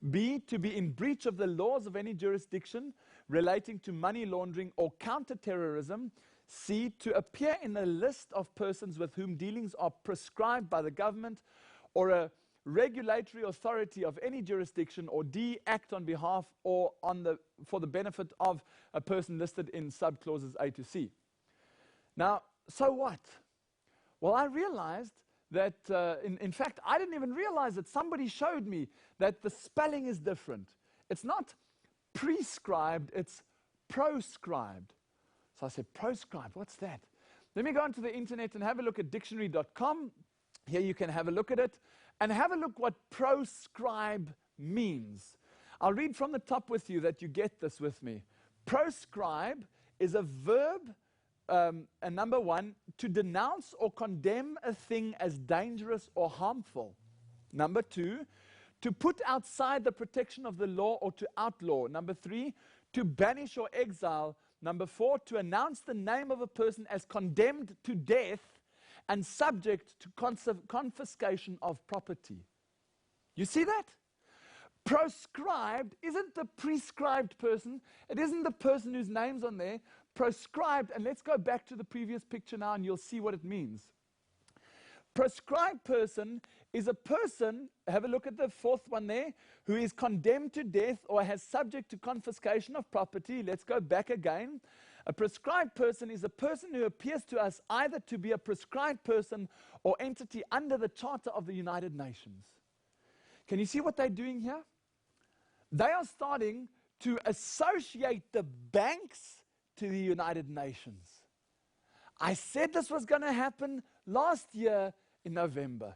B, to be in breach of the laws of any jurisdiction relating to money laundering or counterterrorism, C, to appear in a list of persons with whom dealings are prescribed by the government or a regulatory authority of any jurisdiction, or D, act on behalf or for the benefit of a person listed in subclauses A to C. Now, so what? Well, I realized that, in fact, I didn't even realize that somebody showed me that the spelling is different. It's not prescribed, it's proscribed. So I said, proscribed, what's that? Let me go onto the internet and have a look at dictionary.com. Here you can have a look at it and have a look what proscribe means. I'll read from the top with you that you get this with me. Proscribe is a verb, and number 1, to denounce or condemn a thing as dangerous or harmful. Number 2, to put outside the protection of the law or to outlaw. Number 3, to banish or exile. Number 4, to announce the name of a person as condemned to death and subject to confiscation of property. You see that? Proscribed isn't the prescribed person. It isn't the person whose name's on there. Proscribed, and let's go back to the previous picture now and you'll see what it means. Proscribed person is a person, have a look at the 4th one there, who is condemned to death or has subject to confiscation of property. Let's go back again. A prescribed person is a person who appears to us either to be a prescribed person or entity under the Charter of the United Nations. Can you see what they're doing here? They are starting to associate the banks to the United Nations. I said this was going to happen last year in November,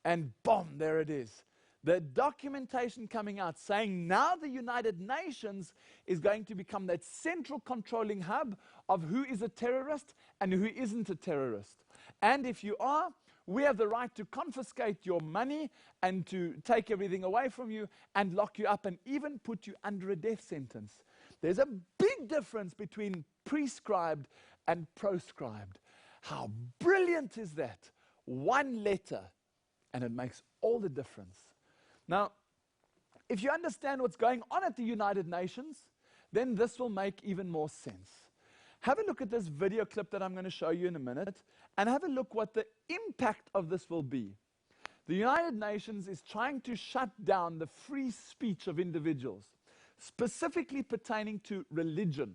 and boom, there it is. The documentation coming out saying now the United Nations is going to become that central controlling hub of who is a terrorist and who isn't a terrorist. And if you are, we have the right to confiscate your money and to take everything away from you and lock you up and even put you under a death sentence. There's a big difference between prescribed and proscribed. How brilliant is that? One letter, and it makes all the difference. Now, if you understand what's going on at the United Nations, then this will make even more sense. Have a look at this video clip that I'm going to show you in a minute, and have a look what the impact of this will be. The United Nations is trying to shut down the free speech of individuals, specifically pertaining to religion.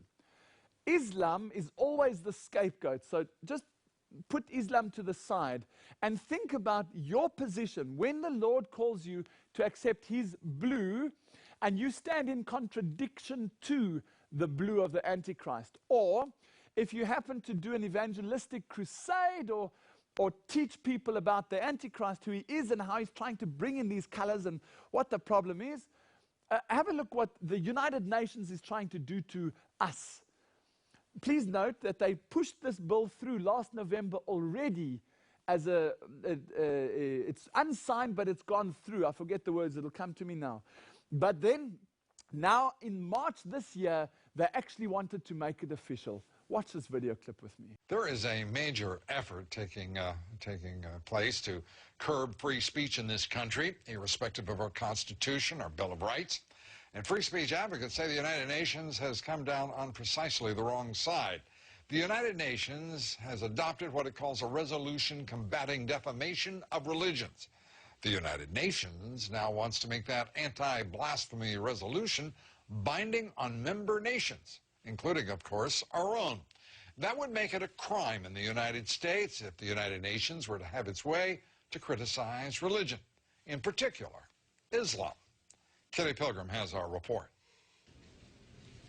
Islam is always the scapegoat, so just put Islam to the side and think about your position when the Lord calls you to accept His blue and you stand in contradiction to the blue of the Antichrist. Or if you happen to do an evangelistic crusade or teach people about the Antichrist, who he is and how he's trying to bring in these colors and what the problem is, have a look what the United Nations is trying to do to us. Please note that they pushed this bill through last November already as it's unsigned, but it's gone through. I forget the words, it'll come to me now. But then, now in March this year, they actually wanted to make it official. Watch this video clip with me. There is a major effort taking place to curb free speech in this country, irrespective of our Constitution, our Bill of Rights. And free speech advocates say the United Nations has come down on precisely the wrong side. The United Nations has adopted what it calls a resolution combating defamation of religions. The United Nations now wants to make that anti-blasphemy resolution binding on member nations, including, of course, our own. That would make it a crime in the United States if the United Nations were to have its way to criticize religion, in particular, Islam. Kelly Pilgrim has our report.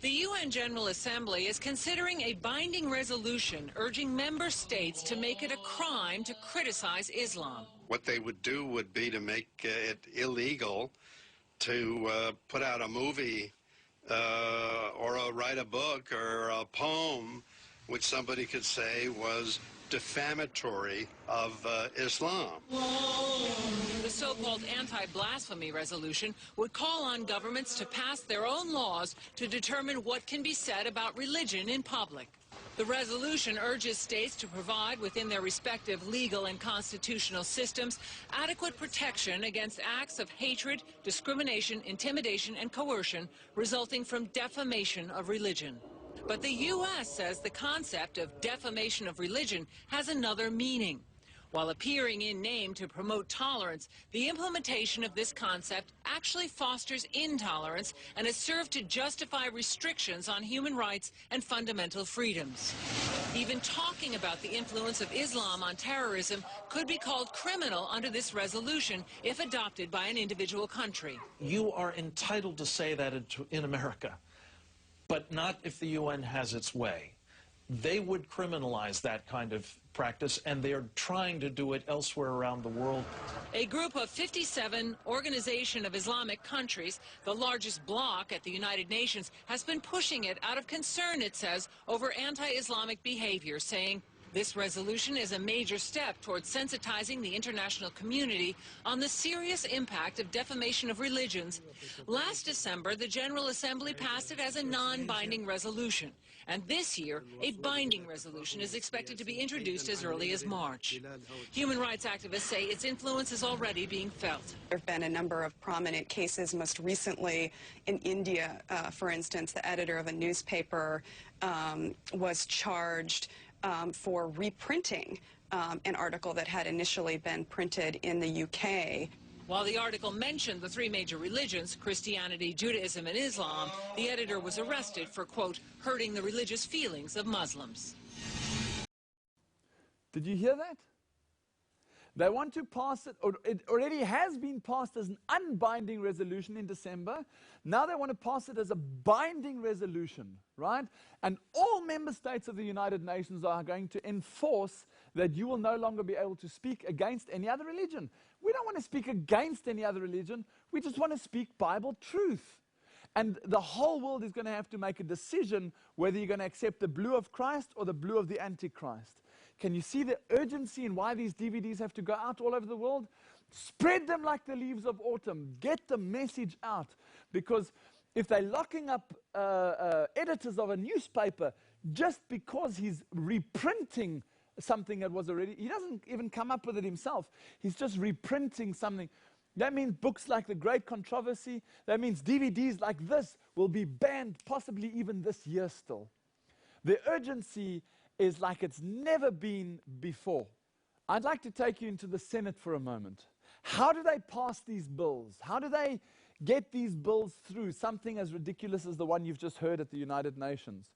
The UN General Assembly is considering a binding resolution urging member states to make it a crime to criticize Islam. What they would do would be to make it illegal to put out a movie or write a book or a poem which somebody could say was defamatory of Islam. The so-called anti-blasphemy resolution would call on governments to pass their own laws to determine what can be said about religion in public. The resolution urges states to provide within their respective legal and constitutional systems adequate protection against acts of hatred, discrimination, intimidation, and coercion resulting from defamation of religion. But the U.S. says the concept of defamation of religion has another meaning. While appearing in name to promote tolerance, the implementation of this concept actually fosters intolerance and has served to justify restrictions on human rights and fundamental freedoms. Even talking about the influence of Islam on terrorism could be called criminal under this resolution if adopted by an individual country. You are entitled to say that in America, but not if the UN has its way. They would criminalize that kind of practice, and they're trying to do it elsewhere around the world. A group of 57 Organization of Islamic Countries, the largest bloc at the United Nations, has been pushing it out of concern, it says, over anti-Islamic behavior, saying this resolution is a major step towards sensitizing the international community on the serious impact of defamation of religions. Last December, the General Assembly passed it as a non-binding resolution. And this year, a binding resolution is expected to be introduced as early as March. Human rights activists say its influence is already being felt. There have been a number of prominent cases, most recently in India, for instance. The editor of a newspaper was charged for reprinting an article that had initially been printed in the UK. While the article mentioned the three major religions, Christianity, Judaism, and Islam, the editor was arrested for, quote, hurting the religious feelings of Muslims. Did you hear that? They want to pass it, or it already has been passed as an unbinding resolution in December. Now they want to pass it as a binding resolution, right? And all member states of the United Nations are going to enforce that you will no longer be able to speak against any other religion. We don't want to speak against any other religion. We just want to speak Bible truth. And the whole world is going to have to make a decision whether you're going to accept the blue of Christ or the blue of the Antichrist. Can you see the urgency in why these DVDs have to go out all over the world? Spread them like the leaves of autumn. Get the message out. Because if they're locking up editors of a newspaper just because he's reprinting something that was already, he doesn't even come up with it himself. He's just reprinting something. That means books like The Great Controversy, that means DVDs like this will be banned possibly even this year still. The urgency is like it's never been before. I'd like to take you into the Senate for a moment. How do they pass these bills? How do they get these bills through, something as ridiculous as the one you've just heard at the United Nations?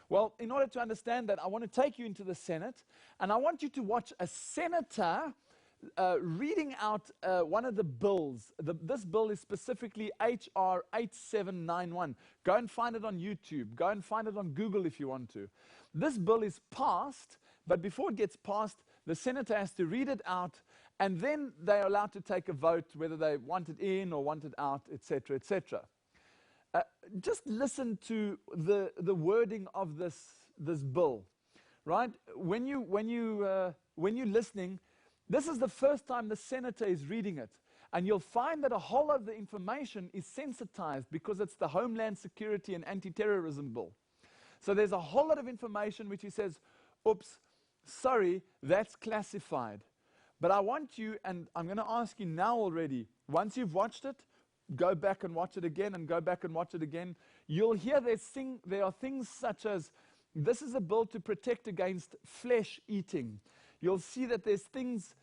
Well, in order to understand that, I want to take you into the Senate, and I want you to watch a senator reading out one of the bills. This bill is specifically H.R. 8791. Go and find it on YouTube. Go and find it on Google if you want to. This bill is passed, but before it gets passed, the senator has to read it out, and then they're allowed to take a vote whether they want it in or want it out, etc., etc. Just listen to the wording of this bill, right? When you're listening, this is the first time the senator is reading it, and you'll find that a whole lot of the information is sensitized because it's the Homeland Security and Anti-Terrorism Bill. So there's a whole lot of information which he says, oops, sorry, that's classified. But I want you, and I'm going to ask you now already, once you've watched it, go back and watch it again and go back and watch it again. You'll hear there are things such as, this is a bill to protect against flesh eating. You'll see that there's things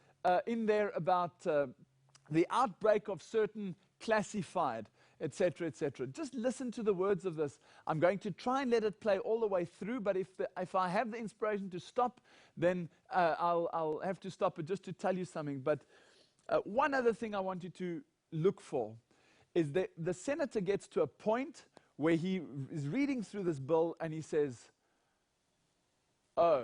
in there about the outbreak of certain classified, etc., etc. Just listen to the words of this. I'm going to try and let it play all the way through, but if I have the inspiration to stop, then I'll have to stop it just to tell you something. But one other thing I want you to look for is that the senator gets to a point where he is reading through this bill and he says, oh,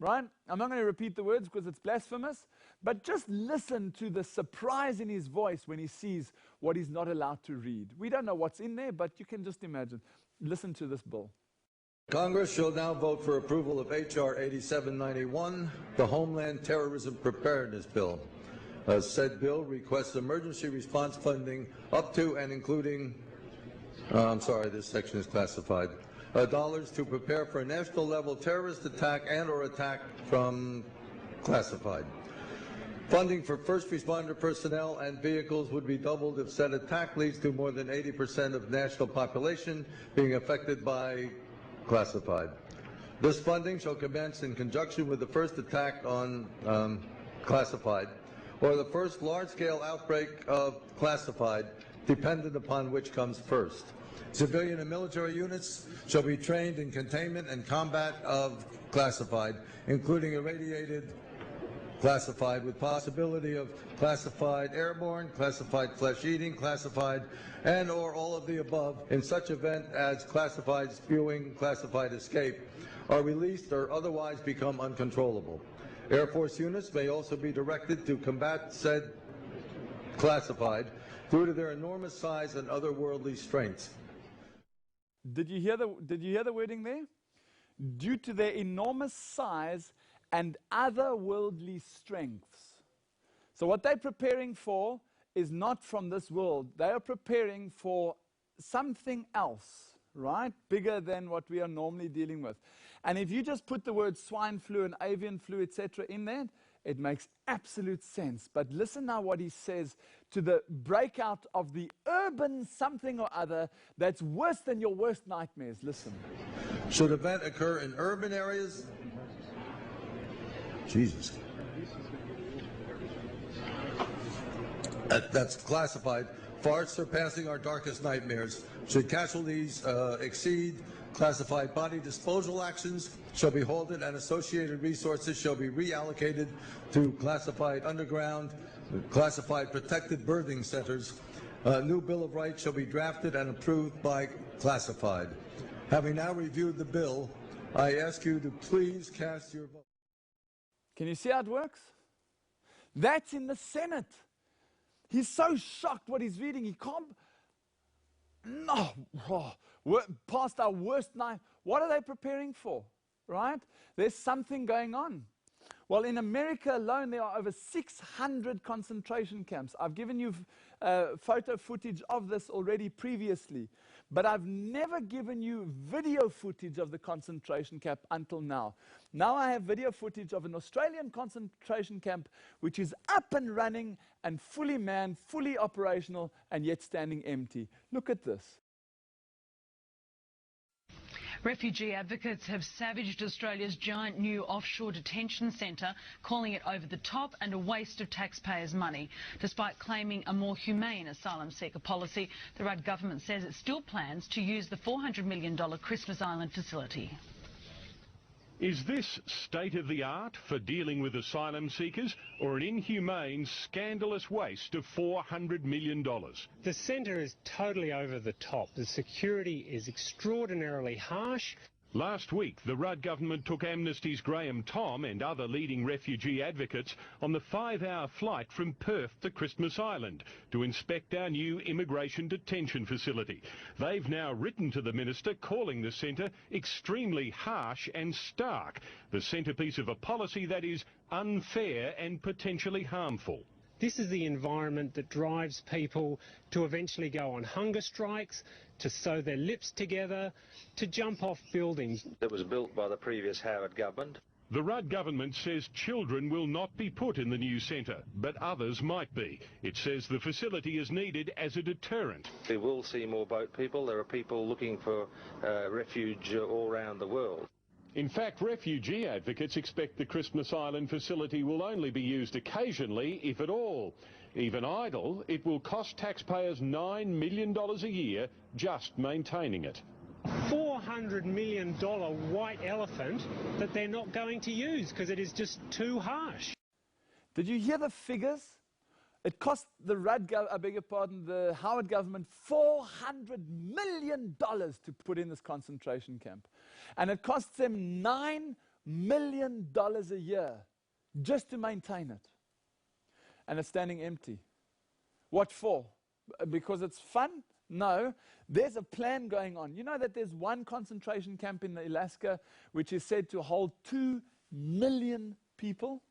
right? I'm not going to repeat the words because it's blasphemous, but just listen to the surprise in his voice when he sees what he's not allowed to read. We don't know what's in there, but you can just imagine. Listen to this bill. Congress shall now vote for approval of H.R. 8791, the Homeland Terrorism Preparedness Bill. Said bill requests emergency response funding up to and including, I'm sorry, this section is classified, dollars to prepare for a national level terrorist attack and or attack from classified. Funding for first responder personnel and vehicles would be doubled if said attack leads to more than 80% of national population being affected by classified. This funding shall commence in conjunction with the first attack on classified or the first large-scale outbreak of classified, dependent upon which comes first. Civilian and military units shall be trained in containment and combat of classified, including irradiated classified with possibility of classified airborne, classified flesh-eating, classified, and or all of the above in such event as classified spewing, classified escape, are released or otherwise become uncontrollable. Air Force units may also be directed to combat said classified due to their enormous size and otherworldly strengths. Did you hear the wording there? Due to their enormous size and otherworldly strengths. So what they're preparing for is not from this world. They are preparing for something else, right? Bigger than what we are normally dealing with. And if you just put the word swine flu and avian flu, etc. in there, it makes absolute sense. But listen now what he says to the breakout of the urban something or other that's worse than your worst nightmares. Listen. Should event occur in urban areas? Jesus. That's classified, far surpassing our darkest nightmares. Should casualties exceed classified, body disposal actions shall be halted and associated resources shall be reallocated to classified underground, classified protected birthing centers. A new Bill of Rights shall be drafted and approved by classified. Having now reviewed the bill, I ask you to please cast your vote. Can you see how it works? That's in the Senate. He's so shocked what he's reading. He can't. No. We're past our worst night. What are they preparing for? Right? There's something going on. Well, in America alone, there are over 600 concentration camps. I've given you photo footage of this already previously, but I've never given you video footage of the concentration camp until now. Now I have video footage of an Australian concentration camp which is up and running and fully manned, fully operational, and yet standing empty. Look at this. Refugee advocates have savaged Australia's giant new offshore detention centre, calling it over the top and a waste of taxpayers' money. Despite claiming a more humane asylum seeker policy, the Rudd government says it still plans to use the $400 million Christmas Island facility. Is this state-of-the-art for dealing with asylum seekers or an inhumane, scandalous waste of $400 million? The centre is totally over the top. The security is extraordinarily harsh. Last week, the Rudd government took Amnesty's Graham Thom and other leading refugee advocates on the 5-hour flight from Perth to Christmas Island to inspect our new immigration detention facility. They've now written to the minister calling the centre extremely harsh and stark, the centrepiece of a policy that is unfair and potentially harmful. This is the environment that drives people to eventually go on hunger strikes, to sew their lips together, to jump off buildings. That was built by the previous Howard government. The Rudd government says children will not be put in the new centre, but others might be. It says the facility is needed as a deterrent. We will see more boat people. There are people looking for refuge all around the world. In fact, refugee advocates expect the Christmas Island facility will only be used occasionally, if at all. Even idle, it will cost taxpayers $9 million a year just maintaining it. $400 million white elephant that they're not going to use because it is just too harsh. Did you hear the figures? It cost the the Howard government $400 million to put in this concentration camp. And it costs them $9 million a year just to maintain it. And it's standing empty. What for? Because it's fun? No. There's a plan going on. You know that there's one concentration camp in Alaska which is said to hold 2 million people?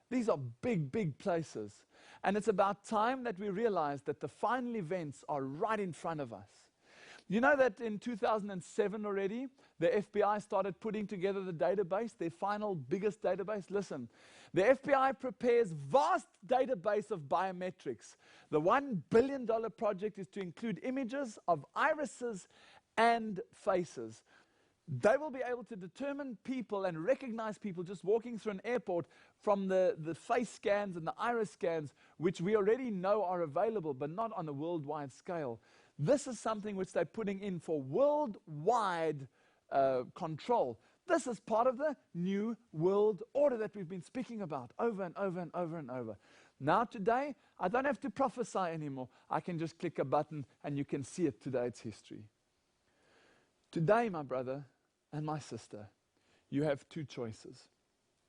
These are big, big places. And it's about time that we realize that the final events are right in front of us. You know that in 2007 already, the FBI started putting together the database, their final biggest database. Listen, the FBI prepares vast database of biometrics. The $1 billion project is to include images of irises and faces. They will be able to determine people and recognize people just walking through an airport from the face scans and the iris scans, which we already know are available, but not on a worldwide scale. This is something which they're putting in for worldwide control. This is part of the new world order that we've been speaking about over and over and over and over. Now today, I don't have to prophesy anymore. I can just click a button and you can see it. Today it's history. Today, my brother and my sister, you have two choices.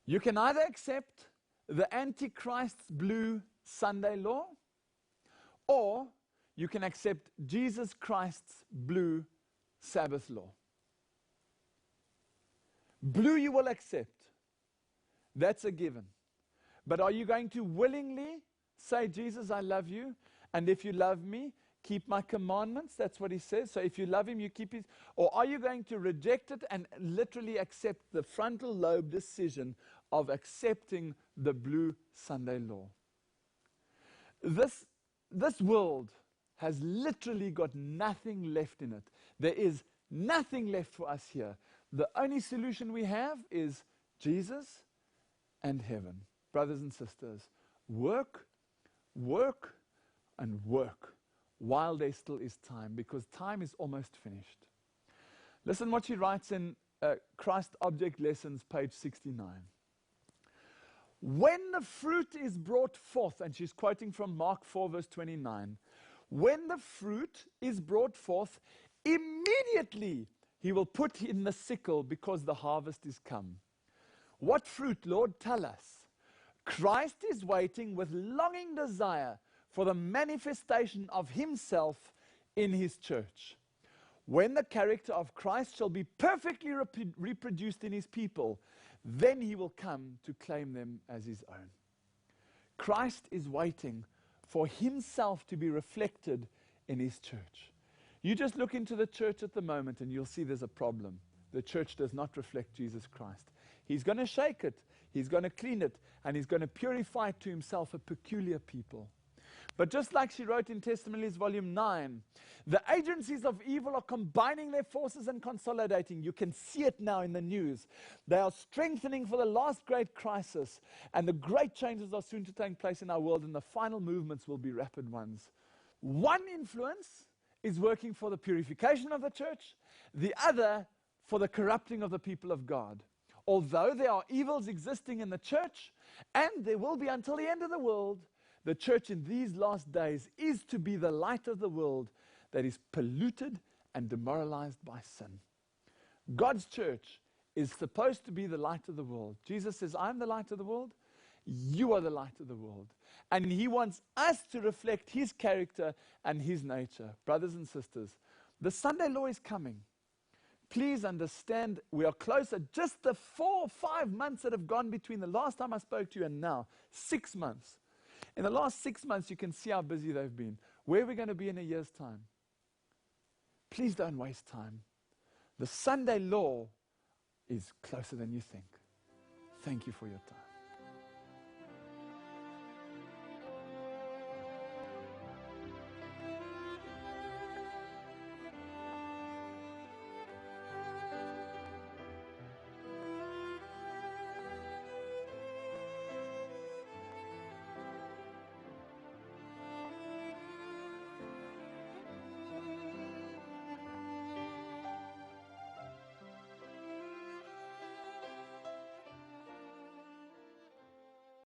You can either accept the Antichrist's blue Sunday law, or you can accept Jesus Christ's blue Sabbath law. Blue you will accept. That's a given. But are you going to willingly say, Jesus, I love you, and if you love me, keep my commandments? That's what he says. So if you love him, you keep his. Or are you going to reject it and literally accept the frontal lobe decision of accepting the blue Sunday law? This world has literally got nothing left in it. There is nothing left for us here. The only solution we have is Jesus and heaven. Brothers and sisters, work, work, and work while there still is time, because time is almost finished. Listen what she writes in Christ Object Lessons, page 69. When the fruit is brought forth, and she's quoting from Mark 4, verse 29, when the fruit is brought forth, immediately he will put in the sickle, because the harvest is come. What fruit, Lord? Tell us. Christ is waiting with longing desire for the manifestation of himself in his church. When the character of Christ shall be perfectly reproduced in his people, then he will come to claim them as his own. Christ is waiting for himself to be reflected in his church. You just look into the church at the moment and you'll see there's a problem. The church does not reflect Jesus Christ. He's going to shake it, he's going to clean it, and he's going to purify to himself a peculiar people. But just like she wrote in Testimonies, volume 9, the agencies of evil are combining their forces and consolidating. You can see it now in the news. They are strengthening for the last great crisis, and the great changes are soon to take place in our world, and the final movements will be rapid ones. One influence is working for the purification of the church, the other for the corrupting of the people of God. Although there are evils existing in the church, and there will be until the end of the world, the church in these last days is to be the light of the world that is polluted and demoralized by sin. God's church is supposed to be the light of the world. Jesus says, I'm the light of the world. You are the light of the world. And he wants us to reflect his character and his nature. Brothers and sisters, the Sunday law is coming. Please understand, we are closer. Just the 4 or 5 months that have gone between the last time I spoke to you and now, 6 months. In the last 6 months, you can see how busy they've been. Where are we going to be in a year's time? Please don't waste time. The Sunday law is closer than you think. Thank you for your time.